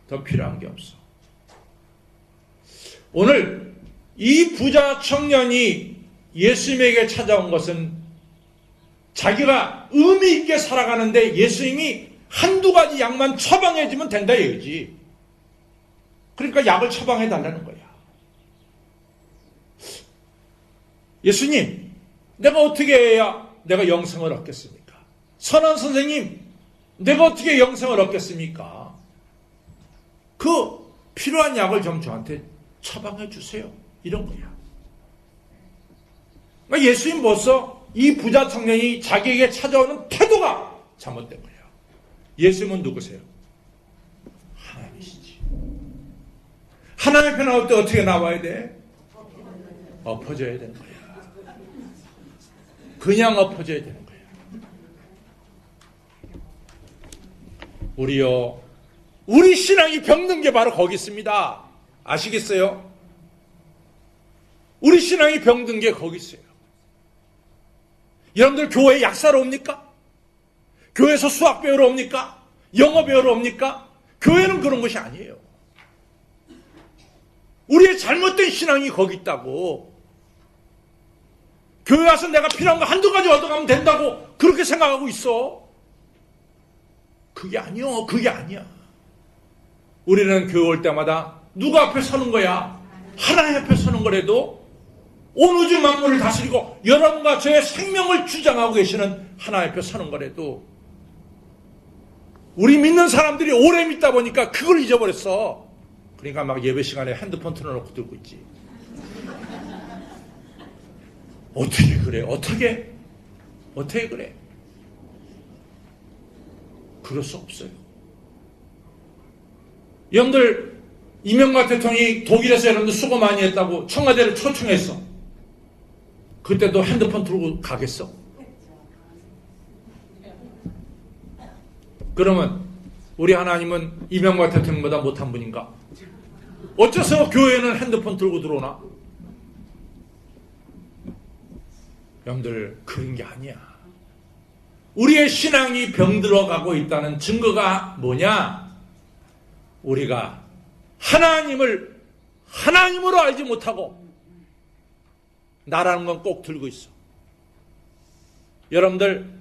더 필요한 게 없어. 오늘 이 부자 청년이 예수님에게 찾아온 것은 자기가 의미 있게 살아가는데 예수님이 한두 가지 약만 처방해 주면 된다 이거지. 그러니까 약을 처방해 달라는 거야. 예수님, 내가 어떻게 해야 내가 영생을 얻겠습니까? 선한 선생님, 내가 어떻게 영생을 얻겠습니까? 그 필요한 약을 좀 저한테 처방해 주세요. 이런 거야. 그러니까 예수님 벌써 이 부자 청년이 자기에게 찾아오는 태도가 잘못된 거예요. 예수님은 누구세요? 하나님이시지. 하나님 앞에 나올 때 어떻게 나와야 돼? 엎어져야 되는 거야. 그냥 엎어져야 되는 거야. 우리요, 우리 신앙이 병든 게 바로 거기 있습니다. 아시겠어요? 우리 신앙이 병든 게 거기 있어요. 여러분들 교회에 약사로 옵니까? 교회에서 수학 배우러 옵니까? 영어 배우러 옵니까? 교회는 그런 것이 아니에요. 우리의 잘못된 신앙이 거기 있다고. 교회 와서 내가 필요한 거 한두 가지 얻어가면 된다고 그렇게 생각하고 있어. 그게 아니요. 그게 아니야. 우리는 교회 올 때마다 누구 앞에 서는 거야? 하나님 앞에 서는 거라도 온 우주 만물을 다스리고 여러분과 저의 생명을 주장하고 계시는 하나님 앞에 서는 거라도 우리 믿는 사람들이 오래 믿다 보니까 그걸 잊어버렸어. 그러니까 막 예배 시간에 핸드폰 틀어놓고 들고 있지. 어떻게 그래? 어떻게 그래? 그럴 수 없어요. 여러분들 이명박 대통령이 독일에서 여러분들 수고 많이 했다고 청와대를 초청했어. 그때도 핸드폰 들고 가겠어? 그러면 우리 하나님은 이명박 대통령보다 못한 분인가? 어째서 교회에는 핸드폰 들고 들어오나? 여러분들 그런 게 아니야. 우리의 신앙이 병들어가고 있다는 증거가 뭐냐? 우리가 하나님을 하나님으로 알지 못하고 나라는 건 꼭 들고 있어. 여러분들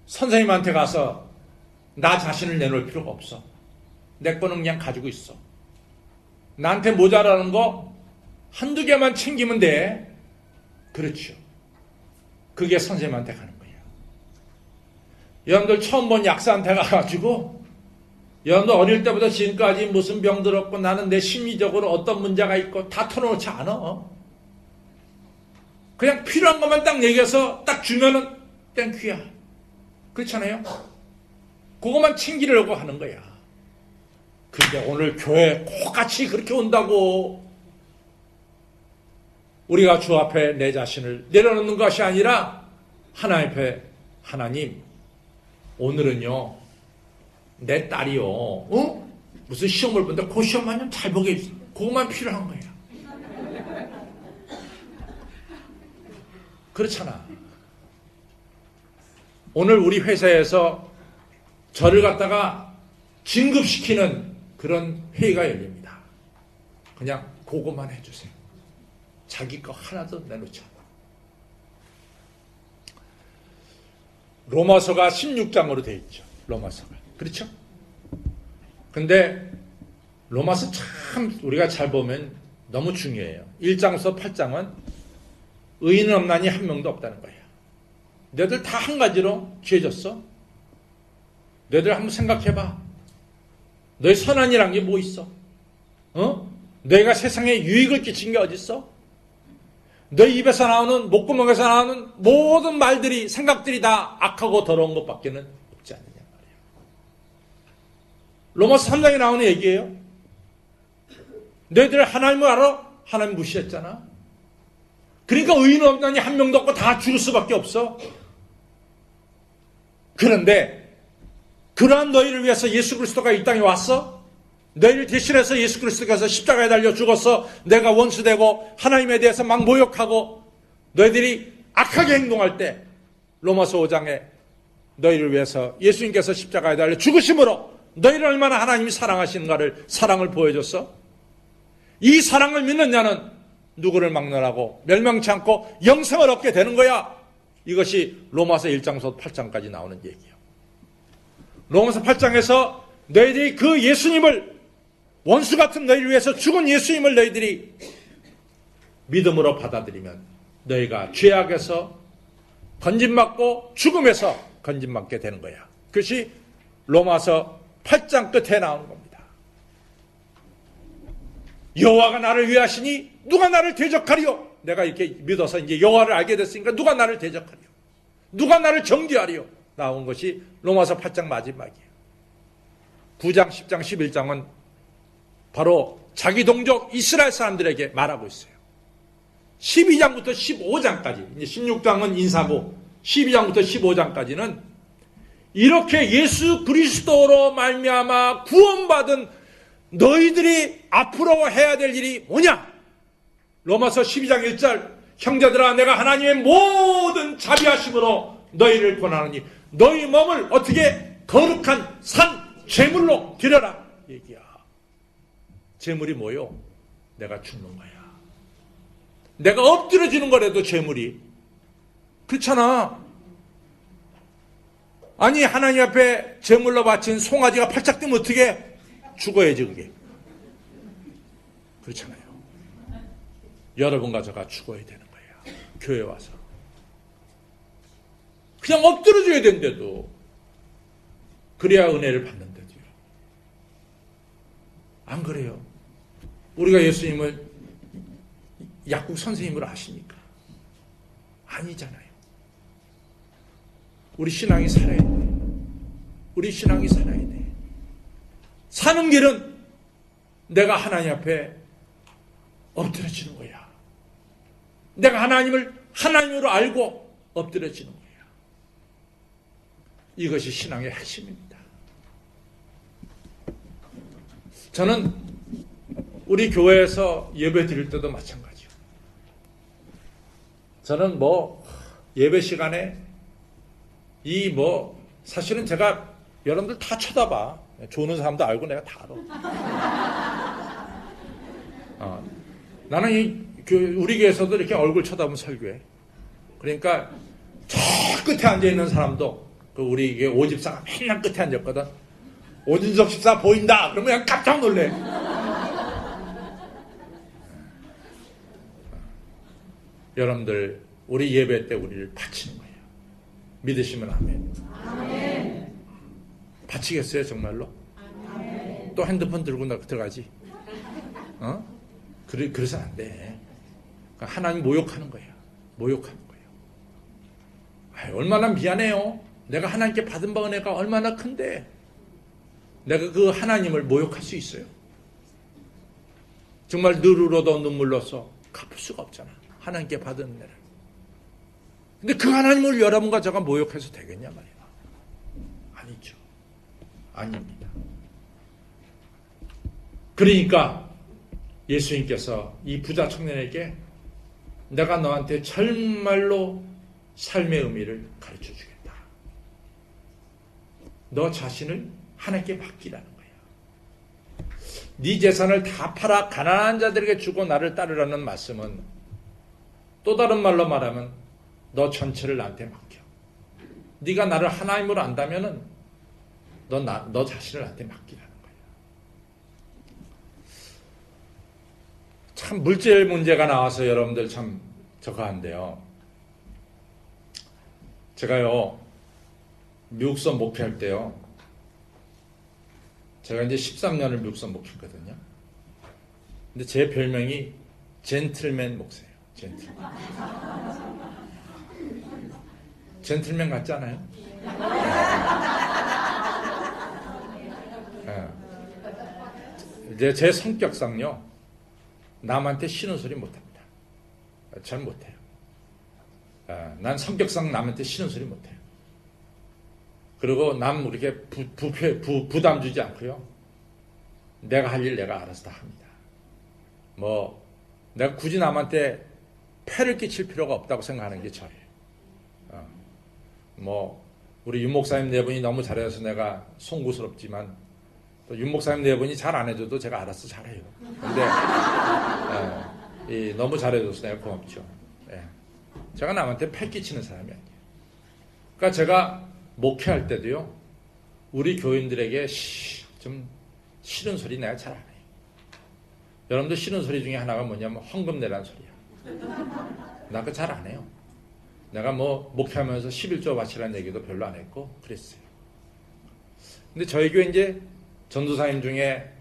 선생님한테 가서 나 자신을 내놓을 필요가 없어. 내 거는 그냥 가지고 있어. 나한테 모자라는 거 한두 개만 챙기면 돼. 그렇죠. 그게 선생님한테 가는 거예요. 여러분들 처음 본 약사한테 가가지고 여러분들 어릴 때부터 지금까지 무슨 병 들었고 나는 내 심리적으로 어떤 문제가 있고 다 털어놓지 않아. 그냥 필요한 것만 딱 얘기해서 딱 주면은 땡큐야. 그렇잖아요? 그것만 챙기려고 하는 거야. 근데 오늘 교회 꼭 같이 그렇게 온다고 우리가 주 앞에 내 자신을 내려놓는 것이 아니라 하나님 앞에 하나님 오늘은요 내 딸이요 무슨 시험을 본다 그 시험만 좀 잘 보게 해주세요. 그것만 필요한 거야. 그렇잖아. 오늘 우리 회사에서 저를 갖다가 진급시키는 그런 회의가 열립니다. 그냥 그것만 해주세요. 자기 거 하나도 내놓지 않아. 로마서가 16장으로 되어 있죠. 로마서가. 그렇죠? 근데 로마서 참 우리가 잘 보면 너무 중요해요. 1장부터 8장은 의인은 없나니 한 명도 없다는 거예요. 너희들 다 한 가지로 죄졌어? 너희들 한번 생각해봐. 너희 선한 일한 게 뭐 있어? 너희가 세상에 유익을 끼친 게 어딨어? 너희 입에서 나오는 목구멍에서 나오는 모든 말들이 생각들이 다 악하고 더러운 것밖에는 없지 않느냐 말이에요. 로마서 3장에 나오는 얘기예요. 너희들 하나님을 알아? 하나님 무시했잖아. 그러니까 의인 없나니 한 명도 없고 다 죽을 수밖에 없어. 그런데 그러한 너희를 위해서 예수 그리스도가 이 땅에 왔어? 너희를 대신해서 예수 그리스도께서 십자가에 달려 죽어서 내가 원수되고 하나님에 대해서 막 모욕하고 너희들이 악하게 행동할 때 로마서 5장에 너희를 위해서 예수님께서 십자가에 달려 죽으심으로 너희를 얼마나 하나님이 사랑하시는가를 사랑을 보여줬어? 이 사랑을 믿는 자는 누구를 막론하고 멸망치 않고 영생을 얻게 되는 거야. 이것이 로마서 1장부터 8장까지 나오는 얘기예요. 로마서 8장에서 너희들이 그 예수님을 원수 같은 너희를 위해서 죽은 예수님을 너희들이 믿음으로 받아들이면 너희가 죄악에서 건짐받고 죽음에서 건짐받게 되는 거야. 그것이 로마서 8장 끝에 나오는 겁니다. 여호와가 나를 위하시니 누가 나를 대적하리요? 내가 이렇게 믿어서 이제 여호와를 알게 됐으니까 누가 나를 대적하리요? 누가 나를 정죄하리요? 나온 것이 로마서 8장 마지막이에요. 9장, 10장, 11장은 바로 자기 동족 이스라엘 사람들에게 말하고 있어요. 12장부터 15장까지, 이제 16장은 인사고 12장부터 15장까지는 이렇게 예수 그리스도로 말미암아 구원받은 너희들이 앞으로 해야 될 일이 뭐냐? 로마서 12장 1절, 형제들아 내가 하나님의 모든 자비하심으로 너희를 권하노니 너희 몸을 어떻게 거룩한 산 제물로 드려라 얘기야. 제물이 뭐요? 내가 죽는 거야. 내가 엎드려지는 거라도 제물이. 그렇잖아. 아니 하나님 앞에 제물로 바친 송아지가 팔짝 뛰면 어떻게? 죽어야지 그게. 그렇잖아요. 여러분과 저가 죽어야 되는 거예요. 교회 와서. 그냥 엎드려줘야 된대도. 그래야 은혜를 받는데도요. 안 그래요? 우리가 예수님을 약국 선생님으로 아십니까? 아니잖아요. 우리 신앙이 살아야 돼. 우리 신앙이 살아야 돼. 사는 길은 내가 하나님 앞에 엎드려지는 거야. 내가 하나님을 하나님으로 알고 엎드려지는 거야. 이것이 신앙의 핵심입니다. 저는 우리 교회에서 예배 드릴 때도 마찬가지요. 저는 예배 시간에 사실은 제가 여러분들 다 쳐다봐. 조는 사람도 알고 내가 다 알아. 나는 우리 교회에서도 이렇게 얼굴 쳐다보면 설교해. 그러니까 저 끝에 앉아있는 사람도 우리 게 오집사가 맨날 끝에 앉았거든. 오준석 집사 보인다. 그러면 그냥 깜짝 놀래. 여러분들 우리 예배 때 우리를 바치는 거예요. 믿으시면 아멘. 아멘. 바치겠어요 정말로? 아멘. 또 핸드폰 들고 들어가지? 그래서 안 돼. 하나님 모욕하는 거예요. 모욕하는 거예요. 얼마나 미안해요. 내가 하나님께 받은 바 은혜가 얼마나 큰데 내가 그 하나님을 모욕할 수 있어요? 정말 눈으로도 눈물로서 갚을 수가 없잖아. 하나님께 받은 은혜를. 근데 그 하나님을 여러분과 제가 모욕해서 되겠냐 말이야. 아니죠. 아닙니다. 그러니까 예수님께서 이 부자 청년에게 내가 너한테 정말로 삶의 의미를 가르쳐 주겠다. 너 자신을 하나님께 맡기라는 거야. 네 재산을 다 팔아 가난한 자들에게 주고 나를 따르라는 말씀은 또 다른 말로 말하면 너 전체를 나한테 맡겨. 네가 나를 하나님으로 안다면은 너 자신을 나한테 맡기라는 거야. 참 물질 문제가 나와서 여러분들 참 저거 한데요. 제가요 미국서 목회할 때요. 제가 이제 13년을 미국서 목회했거든요. 근데 제 별명이 젠틀맨 목사예요. 젠틀맨 같지 않아요? 이제 제 성격상요 남한테 싫은 소리 못합니다. 잘 못해요. 난 성격상 남한테 싫은 소리 못해요. 그리고 남 이렇게 부담 주지 않고요. 내가 할 일 내가 알아서 다 합니다. 내가 굳이 남한테 폐를 끼칠 필요가 없다고 생각하는 게 저예요. 우리 윤 목사님 네 분이 너무 잘해서 내가 송구스럽지만 또 윤 목사님 네 분이 잘 안 해줘도 제가 알아서 잘해요. 근데 너무 잘해줘서 내가 고맙죠. 제가 남한테 폐 끼치는 사람이 아니에요. 그러니까 제가 목회할 때도요. 우리 교인들에게 좀 싫은 소리 내가 잘 안 해요. 여러분들 싫은 소리 중에 하나가 뭐냐면 헌금 내라는 소리야. 나 그거 잘 안 해요. 내가 목회하면서 11조 바치라는 얘기도 별로 안 했고 그랬어요. 근데 저희 교회 이제 전도사님 중에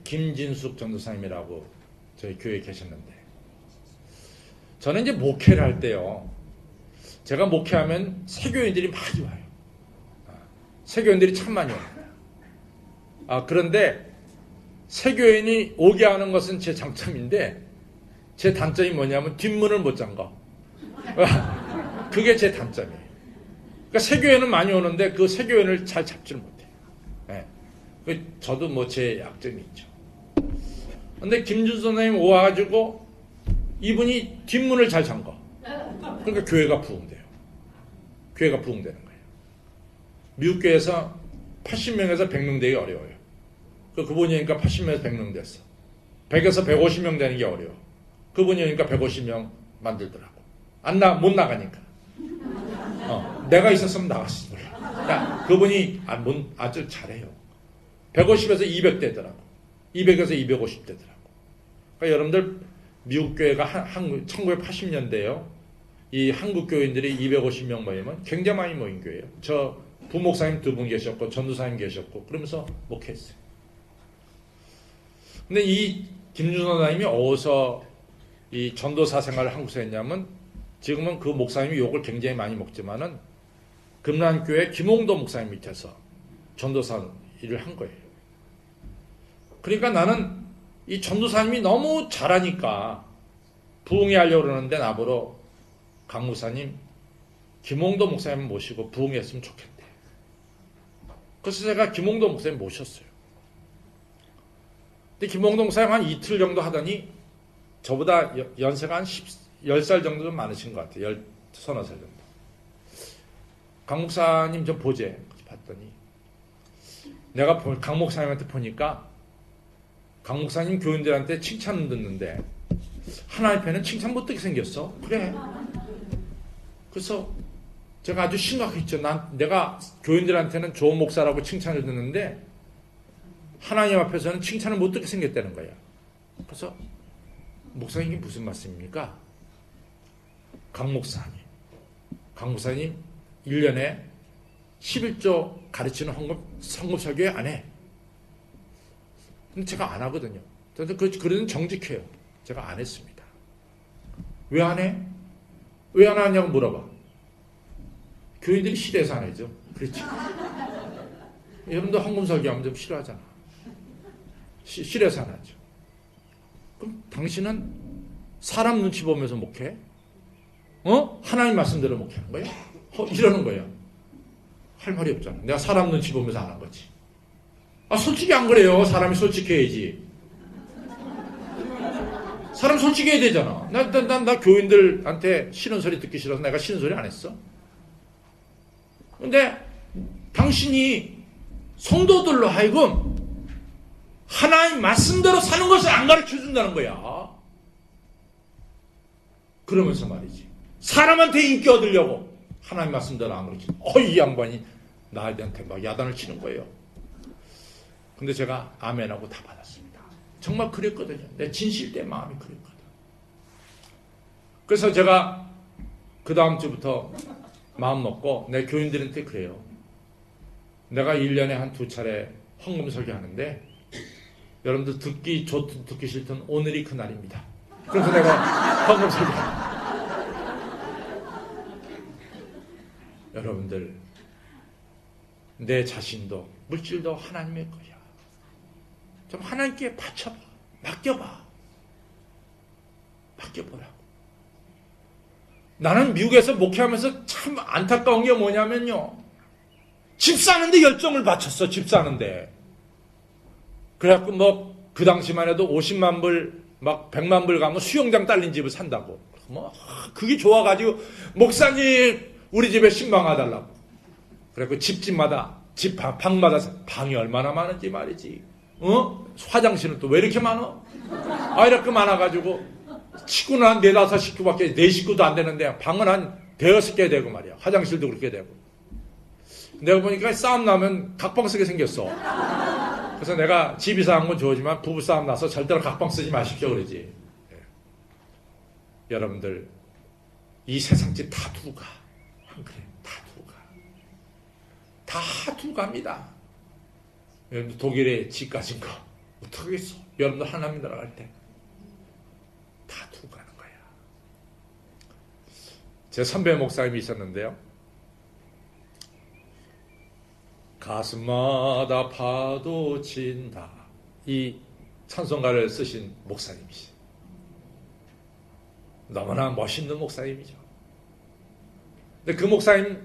김진숙 전도사님이라고 저희 교회에 계셨는데 저는 이제 목회를 할 때요. 제가 목회하면 세교인들이 많이 와요. 세교인들이 참 많이 옵니다. 그런데 세교인이 오게 하는 것은 제 장점인데 제 단점이 뭐냐면 뒷문을 못 잠가. 그게 제 단점이에요. 그러니까 세교인은 많이 오는데 그 세교인을 잘 잡지를 못해요. 네. 저도 뭐 제 약점이 있죠. 근데 김준수 선생님 오와가지고 이분이 뒷문을 잘 잠가. 그러니까 교회가 부흥돼요. 교회가 부흥되는 거예요. 미국 교회에서 80명에서 100명 되기 어려워요. 그분이 오니까 80명에서 100명 됐어. 100에서 150명 되는 게 어려워. 그분이 오니까 150명 만들더라고. 못 나가니까. 내가 있었으면 나갔을 거야. 그분이 아주 잘해요. 150에서 200 되더라고. 200에서 250 되더라고. 그러니까 여러분들 미국 교회가 1980년대에요. 이 한국 교인들이 250명 모이면 굉장히 많이 모인 교회예요. 저 부목사님 2분 계셨고 전도사님 계셨고 그러면서 목회했어요. 근데 이 김준수 선생님이 어디서 이 전도사 생활을 한국에서 했냐면 지금은 그 목사님이 욕을 굉장히 많이 먹지만은 금란교회 김홍도 목사님 밑에서 전도사 일을 한 거예요. 그러니까 나는 이 전도사님이 너무 잘하니까 부흥회 하려고 그러는데 나보러 강 목사님 김홍도 목사님 모시고 부흥회 했으면 좋겠대. 그래서 제가 김홍도 목사님 모셨어요. 근데 김홍도 목사님 한 이틀 정도 하더니 저보다 연세가 한 10살 정도 좀 많으신 것 같아요. 서너 살 정도. 강 목사님 좀 보재. 봤더니 내가 강 목사님한테 보니까 강 목사님 교인들한테 칭찬을 듣는데 하나님 편은 칭찬 못 듣게 생겼어. 그래. 그래서 제가 아주 심각했죠. 내가 교인들한테는 좋은 목사라고 칭찬을 듣는데 하나님 앞에서는 칭찬을 못 듣게 생겼다는 거야. 그래서 목사님 이게 무슨 말씀입니까? 강 목사님 1년에 11조 가르치는 헌금 설교회 안 해. 근데 제가 안 하거든요. 그래도 정직해요. 제가 안 했습니다. 왜 안 해? 왜 안 하냐고 물어봐. 교인들이 싫어해서 안 하죠. 그렇지. 여러분도 헌금 설교하면 좀 싫어하잖아. 싫어해서 안 하죠. 그럼 당신은 사람 눈치 보면서 목회? 하나님 말씀대로 목회하는 거야? 이러는 거야. 할 말이 없잖아. 내가 사람 눈치 보면서 안 한 거지. 솔직히 안 그래요. 사람이 솔직해야지. 사람 솔직해야 되잖아. 나 교인들한테 싫은 소리 듣기 싫어서 내가 싫은 소리 안 했어. 근데 당신이 성도들로 하여금 하나님 말씀대로 사는 것을 안 가르쳐 준다는 거야. 그러면서 말이지. 사람한테 인기 얻으려고 하나님 말씀대로 안 가르쳐. 이 양반이 나한테 막 야단을 치는 거예요. 근데 제가 아멘하고 다 받았습니다. 정말 그랬거든요. 내 진실 때 마음이 그랬거든. 그래서 제가 그 다음 주부터 마음 먹고 내 교인들한테 그래요. 내가 1년에 한 2차례 헌금 설교하는데 여러분들 듣기 좋든 듣기 싫든 오늘이 그날입니다. 그래서 내가 헌금 설교합니다. 여러분들 내 자신도 물질도 하나님의 거야. 좀 하나님께 바쳐봐. 맡겨봐. 맡겨보라고. 나는 미국에서 목회하면서 참 안타까운 게 뭐냐면요. 집 사는데 열정을 바쳤어. 집 사는데. 그래갖고 뭐 그 당시만 해도 50만 불 막 100만 불 가면 수영장 딸린 집을 산다고. 뭐 그게 좋아가지고 목사님 우리 집에 신방와달라고. 그래갖고 집집마다 집 방마다 방이 얼마나 많은지 말이지. 화장실은 또 왜 이렇게 많아? 이렇게 많아가지고 식구는 한 4, 5식구밖에 4식구도 안 되는데 방은 한 5개 되고 말이야. 화장실도 그렇게 되고. 내가 보니까 싸움 나면 각방 쓰게 생겼어. 그래서 내가 집 이사한 건 좋지만 부부싸움 나서 절대로 각방 쓰지 마십시오 그러지. 여러분들 이 세상 집 다 두고 가. 안 그래? 다 두고 가. 다 두고 갑니다. 여러분들 독일에 집 가진 거 어떡하겠어? 여러분들 하나님 나라 갈 때 다 두고 가는 거야. 제 선배 목사님이 있었는데요. 가슴마다 파도 친다. 이 찬송가를 쓰신 목사님이시. 너무나 멋있는 목사님이죠. 근데 그 목사님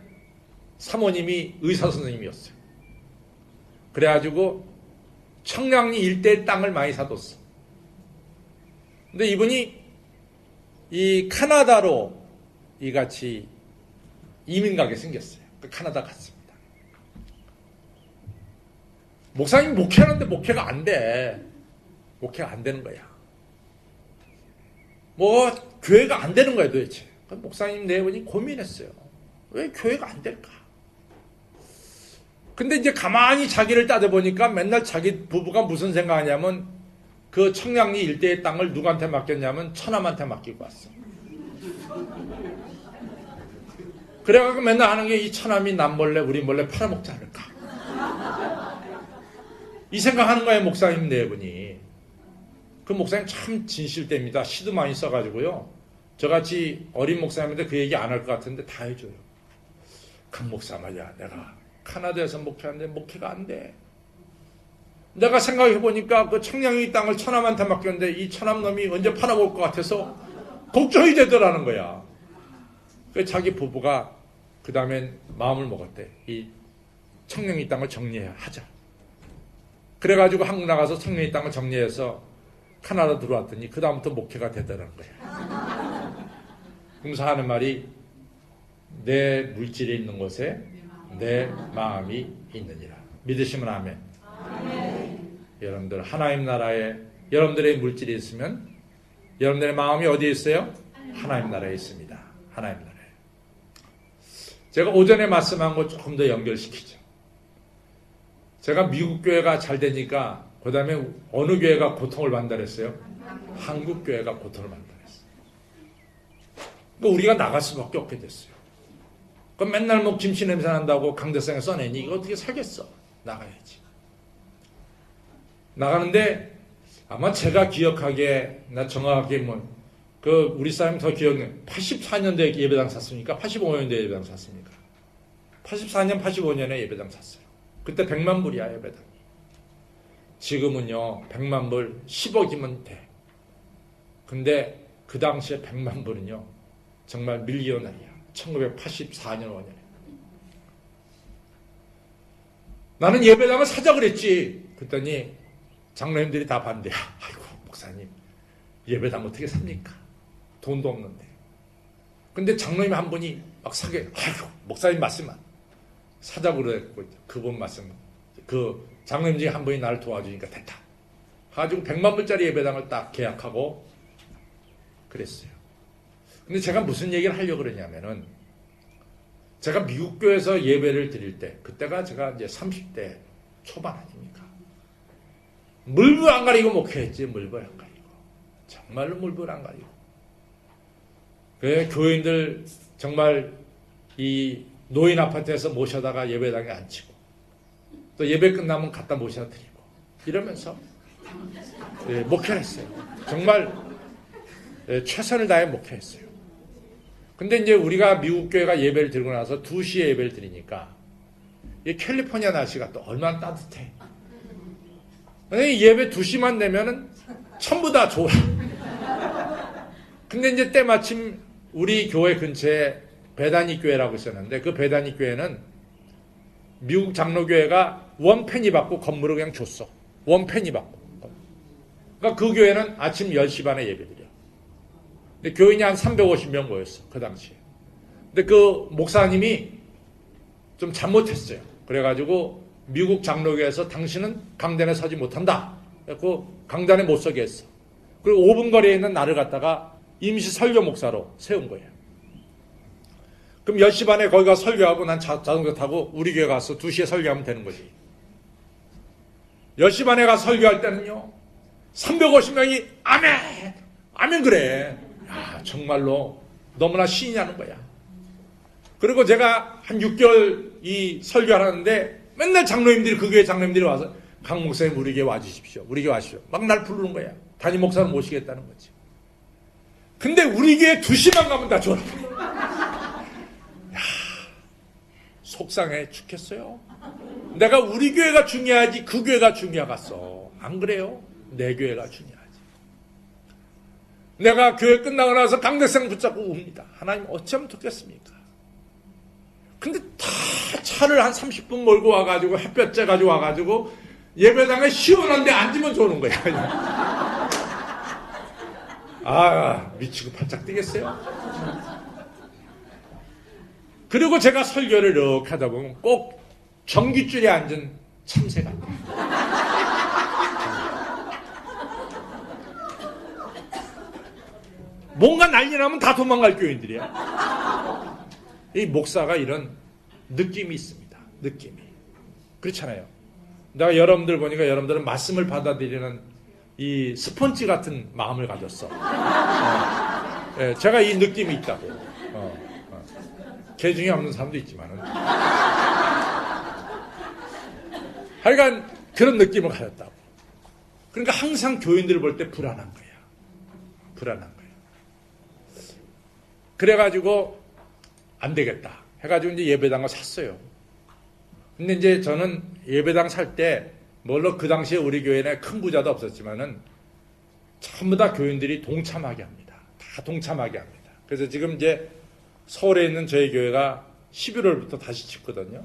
사모님이 의사 선생님이었어요. 그래가지고 청량리 일대의 땅을 많이 사뒀어. 근데 이분이 이 카나다로 이같이 이민 가게 생겼어요. 그 카나다 갔습니다. 목사님 목회하는데 목회가 안 돼. 목회가 안 되는 거야. 뭐 교회가 안 되는 거야 도대체. 목사님 네 분이 고민했어요. 왜 교회가 안 될까? 근데 이제 가만히 자기를 따져보니까 맨날 자기 부부가 무슨 생각하냐면 그 청량리 일대의 땅을 누구한테 맡겼냐면 처남한테 맡기고 왔어. 그래가지고 맨날 하는 게 이 처남이 남 몰래 우리 몰래 팔아먹지 않을까. 이 생각하는 거예요 목사님 네 분이. 그 목사님 참 진실됩니다. 시도 많이 써가지고요. 저같이 어린 목사님인데 그 얘기 안 할 것 같은데 다 해줘요. 강 목사 말이야 내가 카나다에서 목회하는데 목회가 안 돼. 내가 생각해보니까 그 청량리 땅을 처남한테 맡겼는데 이 처남 놈이 언제 팔아볼 것 같아서 걱정이 되더라는 거야. 그래서 자기 부부가 그 다음엔 마음을 먹었대. 이 청량리 땅을 정리해야 하자. 그래가지고 한국 나가서 청량리 땅을 정리해서 카나다 들어왔더니 그 다음부터 목회가 되더라는 거야. 그러면서 하는 말이 내 물질이 있는 곳에 내 마음이 있느니라. 믿으시면 아멘. 아멘. 여러분들 하나님 나라에 여러분들의 물질이 있으면 여러분들의 마음이 어디에 있어요? 하나님 나라에 있습니다. 하나님 나라에. 제가 오전에 말씀한 거 조금 더 연결시키죠. 제가 미국 교회가 잘 되니까 그 다음에 어느 교회가 고통을 받는다 그랬어요? 한국 교회가 고통을 받는다 그랬어요. 그러니까 우리가 나갈 수밖에 없게 됐어요. 그럼 맨날 뭐 김치 냄새 난다고 강대상에 써내니 이거 어떻게 살겠어? 나가야지. 나가는데 아마 제가 기억하기에 나 정확하게 뭐 그 우리 사람이 더 기억해. 84년도에 예배당 샀습니까? 85년도에 예배당 샀습니까? 84년 85년에 예배당 샀어요. 그때 100만 불이야 예배당. 지금은요 100만 불 10억이면 돼. 근데 그 당시에 100만 불은요 정말 밀리언알이야. 1984년 5년에. 나는 예배당을 사자 그랬지. 그랬더니 장로님들이 다 반대야. 아이고 목사님 예배당 어떻게 삽니까? 돈도 없는데. 근데 장로님 한 분이 막 사게. 아이고 목사님 말씀만 사자고 그랬고 그분 말씀 그 장로님 중에 한 분이 나를 도와주니까 됐다. 가지고 100만 불짜리 예배당을 딱 계약하고 그랬어요. 근데 제가 무슨 얘기를 하려고 그러냐면은 제가 미국 교회에서 예배를 드릴 때 그때가 제가 이제 30대 초반 아닙니까? 물불 안 가리고 목회했지. 물불 안 가리고. 정말로 물불 안 가리고. 그 교인들 정말 이 노인 아파트에서 모셔다가 예배당에 앉히고 또 예배 끝나면 갖다 모셔드리고 이러면서 목회를 했어요. 정말 최선을 다해 목회했어요. 근데 이제 우리가 미국 교회가 예배를 드리고 나서 2시에 예배를 드리니까 이 캘리포니아 날씨가 또 얼마나 따뜻해. 예배 2시만 되면은 전부 다 좋아. 근데 이제 때마침 우리 교회 근처에 베다니 교회라고 있었는데 그 베다니 교회는 미국 장로교회가 원페니 받고 건물을 그냥 줬어. 원페니 받고. 그러니까 그 교회는 아침 10시 반에 예배드려. 근데 교인이 한 350명 모였어. 그 당시에. 근데 그 목사님이 좀 잘못했어요. 그래가지고 미국 장로교회에서 당신은 강단에 서지 못한다. 그래서 강단에 못 서게 했어. 그리고 5분 거리에 있는 나를 갖다가 임시 설교 목사로 세운 거예요. 그럼 10시 반에 거기 가서 설교하고 난 자동차 타고 우리 교회 가서 2시에 설교하면 되는 거지. 10시 반에 가서 설교할 때는요 350명이 아멘! 아멘 그래. 야, 정말로 너무나 신이 나는 거야. 그리고 제가 한 6개월 이 설교하는데 맨날 장로님들이 그 교회 장로님들이 와서 강 목사님 우리 교회 와주십시오. 우리 교회 와주십시오. 막 날 부르는 거야. 담임 목사를 모시겠다는 거지. 근데 우리 교회 2시만 가면 다 졸아. 야, 속상해 죽겠어요. 내가 우리 교회가 중요하지 그 교회가 중요하겠어. 안 그래요? 내 교회가 중요하지. 내가 교회 끝나고 나서 강대상 붙잡고 웁니다. 하나님 어찌하면 좋겠습니까? 근데 다 차를 한 30분 몰고 와가지고 햇볕 쬐가지고 와가지고 예배당에 시원한데 앉으면 좋은 거야. 아, 미치고 팔짝 뛰겠어요? 그리고 제가 설교를 이렇게 하다 보면 꼭 전깃줄에 앉은 참새 같아요. 뭔가 난리 나면 다 도망갈 교인들이야. 이 목사가 이런 느낌이 있습니다. 느낌이. 그렇잖아요. 내가 여러분들 보니까 여러분들은 말씀을 받아들이는 이 스펀지 같은 마음을 가졌어. 예, 제가 이 느낌이 있다고. 개 중에 없는 사람도 있지만은. 하여간 그런 느낌을 가졌다고. 그러니까 항상 교인들을 볼 때 불안한 거야. 불안한 거야. 그래가지고 안 되겠다 해가지고 이제 예배당을 샀어요. 근데 이제 저는 예배당 살 때 물론 그 당시에 우리 교회에 큰 부자도 없었지만은 전부 다 교인들이 동참하게 합니다. 다 동참하게 합니다. 그래서 지금 이제 서울에 있는 저희 교회가 11월부터 다시 짓거든요.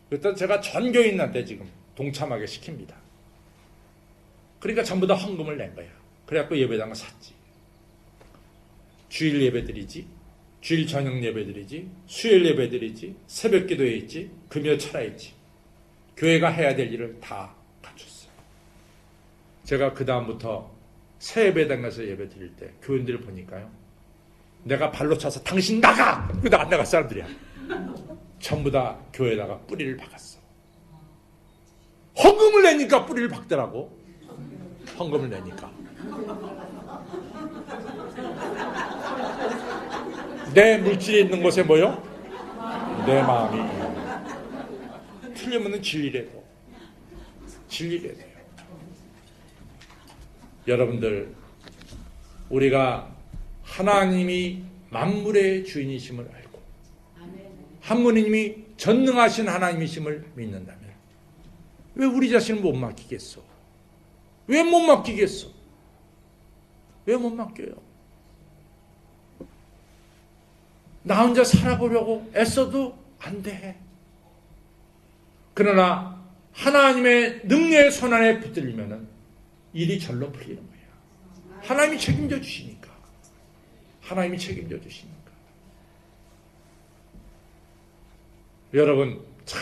그랬더니 제가 전 교인한테 지금 동참하게 시킵니다. 그러니까 전부 다 헌금을 낸 거야. 그래갖고 예배당을 샀지. 주일 예배드리지. 주일 저녁 예배드리지, 수요일 예배드리지, 새벽 기도회 있지, 금요 철야 있지. 교회가 해야 될 일을 다 갖췄어요. 제가 그 다음부터 새 예배당 가서 예배드릴 때 교인들을 보니까요. 내가 발로 차서 당신 나가! 근데 안 나갈 사람들이야. 전부 다 교회에다가 뿌리를 박았어. 헌금을 내니까 뿌리를 박더라고. 헌금을 내니까. 내 물질이 있는 곳에 뭐요? 내 마음이. 틀리면 진리래도. 진리래도요. 여러분들, 우리가 하나님이 만물의 주인이심을 알고 하느님이 전능하신 하나님이심을 믿는다면 왜 우리 자신을 못 맡기겠어? 왜 못 맡기겠어? 왜 못 맡겨요? 나 혼자 살아보려고 애써도 안 돼. 그러나 하나님의 능력의 손안에 붙들리면 일이 절로 풀리는 거야. 하나님이 책임져 주시니까. 하나님이 책임져 주시니까. 여러분, 참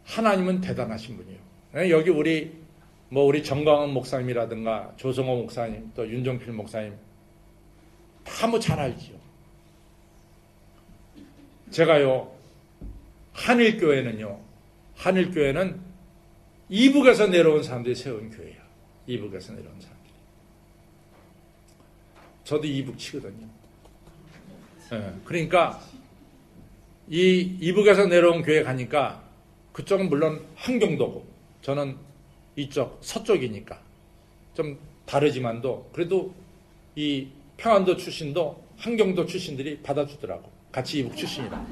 하나님은 대단하신 분이에요. 여기 우리 정광훈 목사님이라든가 조성호 목사님, 또 윤종필 목사님 다 뭐 잘 알지요. 제가요, 한일교회는 이북에서 내려온 사람들이 세운 교회야. 이북에서 내려온 사람들이. 저도 이북 치거든요. 네, 그러니까 이북에서 내려온 교회 가니까 그쪽은 물론 한경도고 저는 이쪽 서쪽이니까 좀 다르지만도 그래도 이 평안도 출신도 한경도 출신들이 받아주더라고. 같이 이북 출신이라.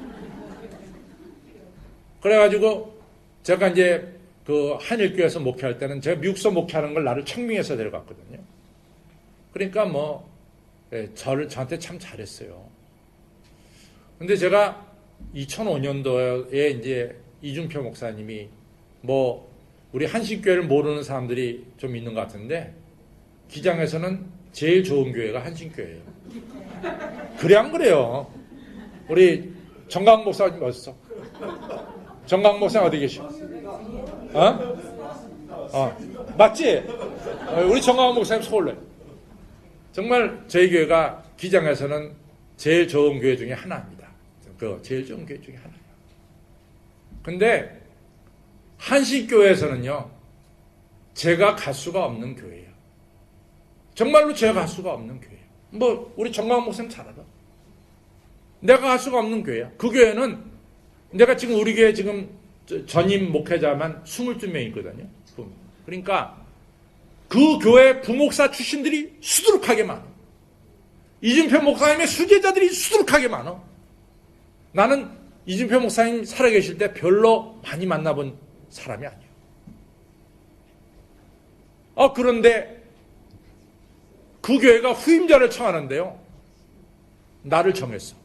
그래가지고 제가 이제 그 한일교회에서 목회할 때는 제가 미국서 목회하는 걸 나를 청명해서 데려갔거든요. 그러니까 저한테 참 잘했어요. 근데 제가 2005년도에 이제 이준표 목사님이 우리 한신교회를 모르는 사람들이 좀 있는 것 같은데 기장에서는 제일 좋은 교회가 한신교회예요. 그래 안 그래요? 우리 정강 목사님 어딨어? 정강 목사님 어디 계셔? 맞지? 우리 정강 목사님 서울래. 정말 저희 교회가 기장에서는 제일 좋은 교회 중에 하나입니다. 제일 좋은 교회 중에 하나예요. 근데 한신교회에서는요, 제가 갈 수가 없는 교회예요. 정말로 제가 갈 수가 없는 교회예요. 우리 정강 목사님 잘 알아. 내가 갈 수가 없는 교회야. 그 교회는 내가 지금 우리 교회 지금 전임 목회자만 22명 있거든요. 그러니까 그 교회 부목사 출신들이 수두룩하게 많아. 이준표 목사님의 수제자들이 수두룩하게 많아. 나는 이준표 목사님 살아계실 때 별로 많이 만나본 사람이 아니에요. 그런데 그 교회가 후임자를 청하는데요. 나를 정했어.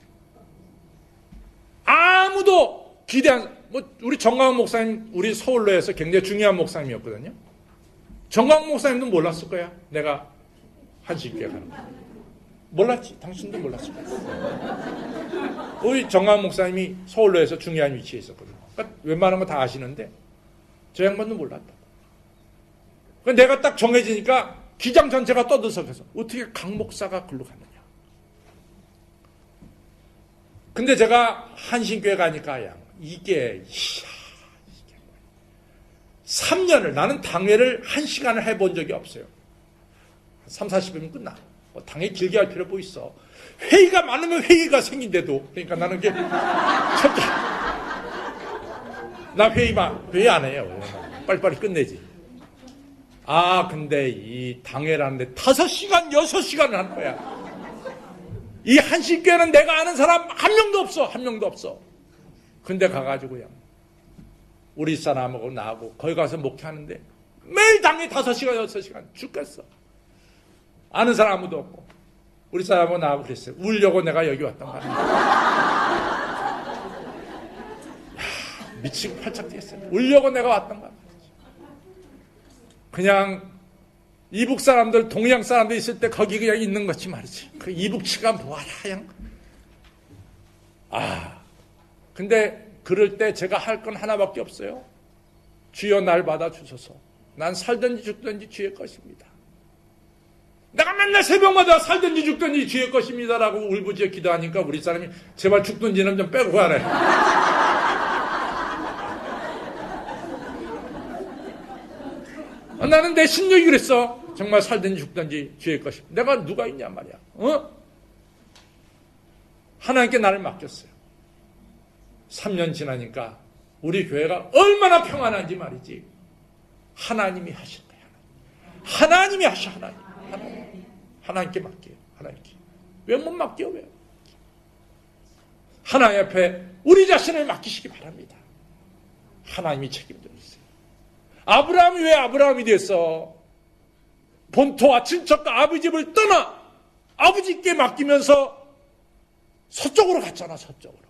아무도 우리 정광훈 목사님, 우리 서울로에서 굉장히 중요한 목사님이었거든요. 정광훈 목사님도 몰랐을 거야. 내가 한식교회 가는 거. 몰랐지. 당신도 몰랐을 거야. 우리 정광훈 목사님이 서울로에서 중요한 위치에 있었거든요. 그러니까 웬만한 거 다 아시는데 저 양반도 몰랐다. 그러니까 내가 딱 정해지니까 기장 전체가 떠들썩해서 어떻게 강 목사가 글로 갔느냐. 근데 제가 한신교회 가니까 이게 3년을 나는 당회를 1시간을 해본 적이 없어요. 3, 40분이면 끝나. 당회 길게 할 필요 뭐 있어. 회의가 많으면 회의가 생긴대도. 그러니까 나는 이게 첫째 나 회의 안 해요. 빨리빨리 끝내지. 근데 이 당회라는데 5시간, 6시간을 한 거야. 이 한식교회는 내가 아는 사람 한 명도 없어. 근데 가가지고요. 우리 사람하고 나하고 거기 가서 목회하는데 매일 당회 5시간, 6시간 죽겠어. 아는 사람 아무도 없고. 우리 사람하고 나하고 그랬어요. 울려고 내가 여기 왔단 말이야. 미치고 팔짝 뛰었어요. 울려고 내가 왔단 말이야. 그냥 이북 사람들, 동양 사람들 있을 때 거기 그냥 있는 거지 말이지. 그 이북치가 뭐하냐, 그냥. 근데 그럴 때 제가 할 건 하나밖에 없어요. 주여 날 받아주소서. 난 살든지 죽든지 주의 것입니다. 내가 맨날 새벽마다 살든지 죽든지 주의 것입니다라고 울부짖어 기도하니까 우리 사람이 제발 죽든지는 좀 빼고 가래. 나는 내 신력이 그랬어. 정말 살든지 죽든지 주의 것입니다. 내가 누가 있냐 말이야. 하나님께 나를 맡겼어요. 3년 지나니까 우리 교회가 얼마나 평안한지 말이지. 하나님이 하신 거야. 하나님이 하셔. 하나님께 맡겨요. 하나님께. 왜 못 맡겨? 왜? 하나님 앞에 우리 자신을 맡기시기 바랍니다. 하나님이 책임져 주세요. 아브라함이 왜 아브라함이 됐어? 본토와 친척과 아버지 집을 떠나 아버지께 맡기면서 서쪽으로 갔잖아. 서쪽으로.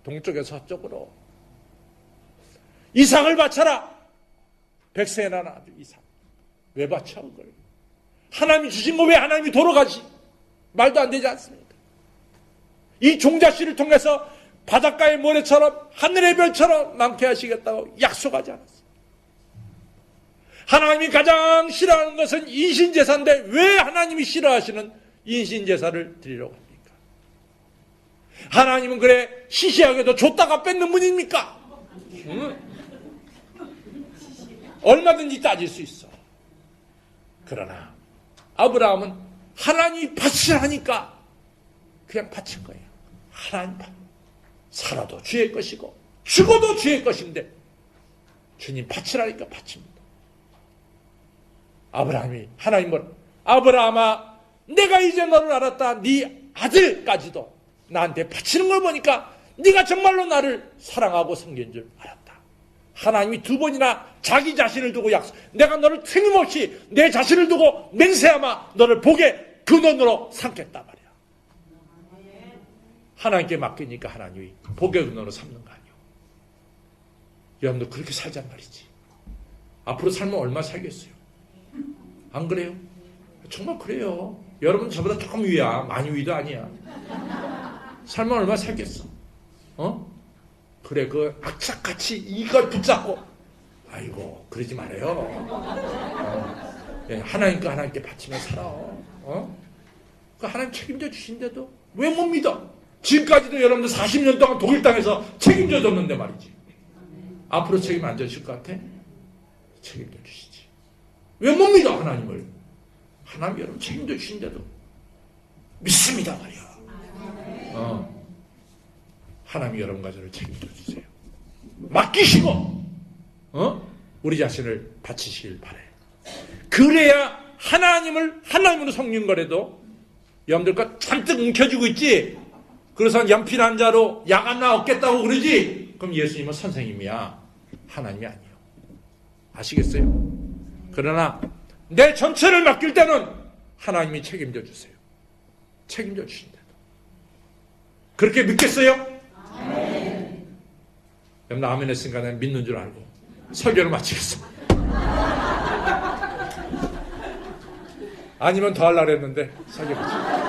동쪽에서 서쪽으로. 이삭을 바쳐라. 백세에 난 아들 이삭. 왜 바쳐 그걸? 하나님이 주신 거 왜 하나님이 돌아가지? 말도 안 되지 않습니까? 이 종자씨를 통해서 바닷가의 모래처럼 하늘의 별처럼 많게 하시겠다고 약속하지 않았어. 하나님이 가장 싫어하는 것은 인신제사인데 왜 하나님이 싫어하시는 인신제사를 드리려고 합니까? 하나님은 그래 시시하게도 줬다가 뺏는 분입니까? 얼마든지 따질 수 있어. 그러나 아브라함은 하나님이 바치라니까 그냥 바친 거예요. 하나님 살아도 주의 것이고 죽어도 주의 것인데 주님 바치라니까 바칩니다. 아브라함이 하나님을 아브라함아 내가 이제 너를 알았다. 네 아들까지도 나한테 바치는 걸 보니까 네가 정말로 나를 사랑하고 섬긴 줄 알았다. 하나님이 2번이나 자기 자신을 두고 약속. 내가 너를 틀림없이 내 자신을 두고 맹세하마 너를 복의 근원으로 삼겠다 말이야. 하나님께 맡기니까 하나님이 복의 근원으로 삼는 거 아니에요. 여러분도 그렇게 살잔 말이지. 앞으로 살면 얼마 살겠어요? 안 그래요? 정말 그래요. 여러분 저보다 조금 위야. 많이 위도 아니야. 살면 얼마 살겠어? 그래 그 악착같이 이걸 붙잡고 아이고 그러지 말아요. 하나님 거 하나님께 바치며 살아. 그 하나님 책임져 주신데도 왜 못 믿어? 지금까지도 여러분들 40년 동안 독일 땅에서 책임져 줬는데 말이지. 앞으로 책임 안 져주실 것 같아? 책임져 주시지. 왜 못 믿어 하나님을? 하나님 여러분 책임져 주신데도 믿습니다 말이야. 하나님이 여러분과 저를 책임져 주세요. 맡기시고 우리 자신을 바치시길 바래. 그래야 하나님으로 섬긴 거라도 여러분들 거 잔뜩 움켜쥐고 있지. 그래서 연필 한 자로 약 하나 얻겠다고 그러지? 그럼 예수님은 선생님이야. 하나님이 아니에요. 아시겠어요? 그러나 내 전체를 맡길 때는 하나님이 책임져 주세요. 책임져 주신다. 그렇게 믿겠어요? 아멘. 여러분 아멘 했으니까 내가 믿는 줄 알고 설교를 마치겠습니다. 아니면 더 하려고 했는데 설교 마치겠습니다.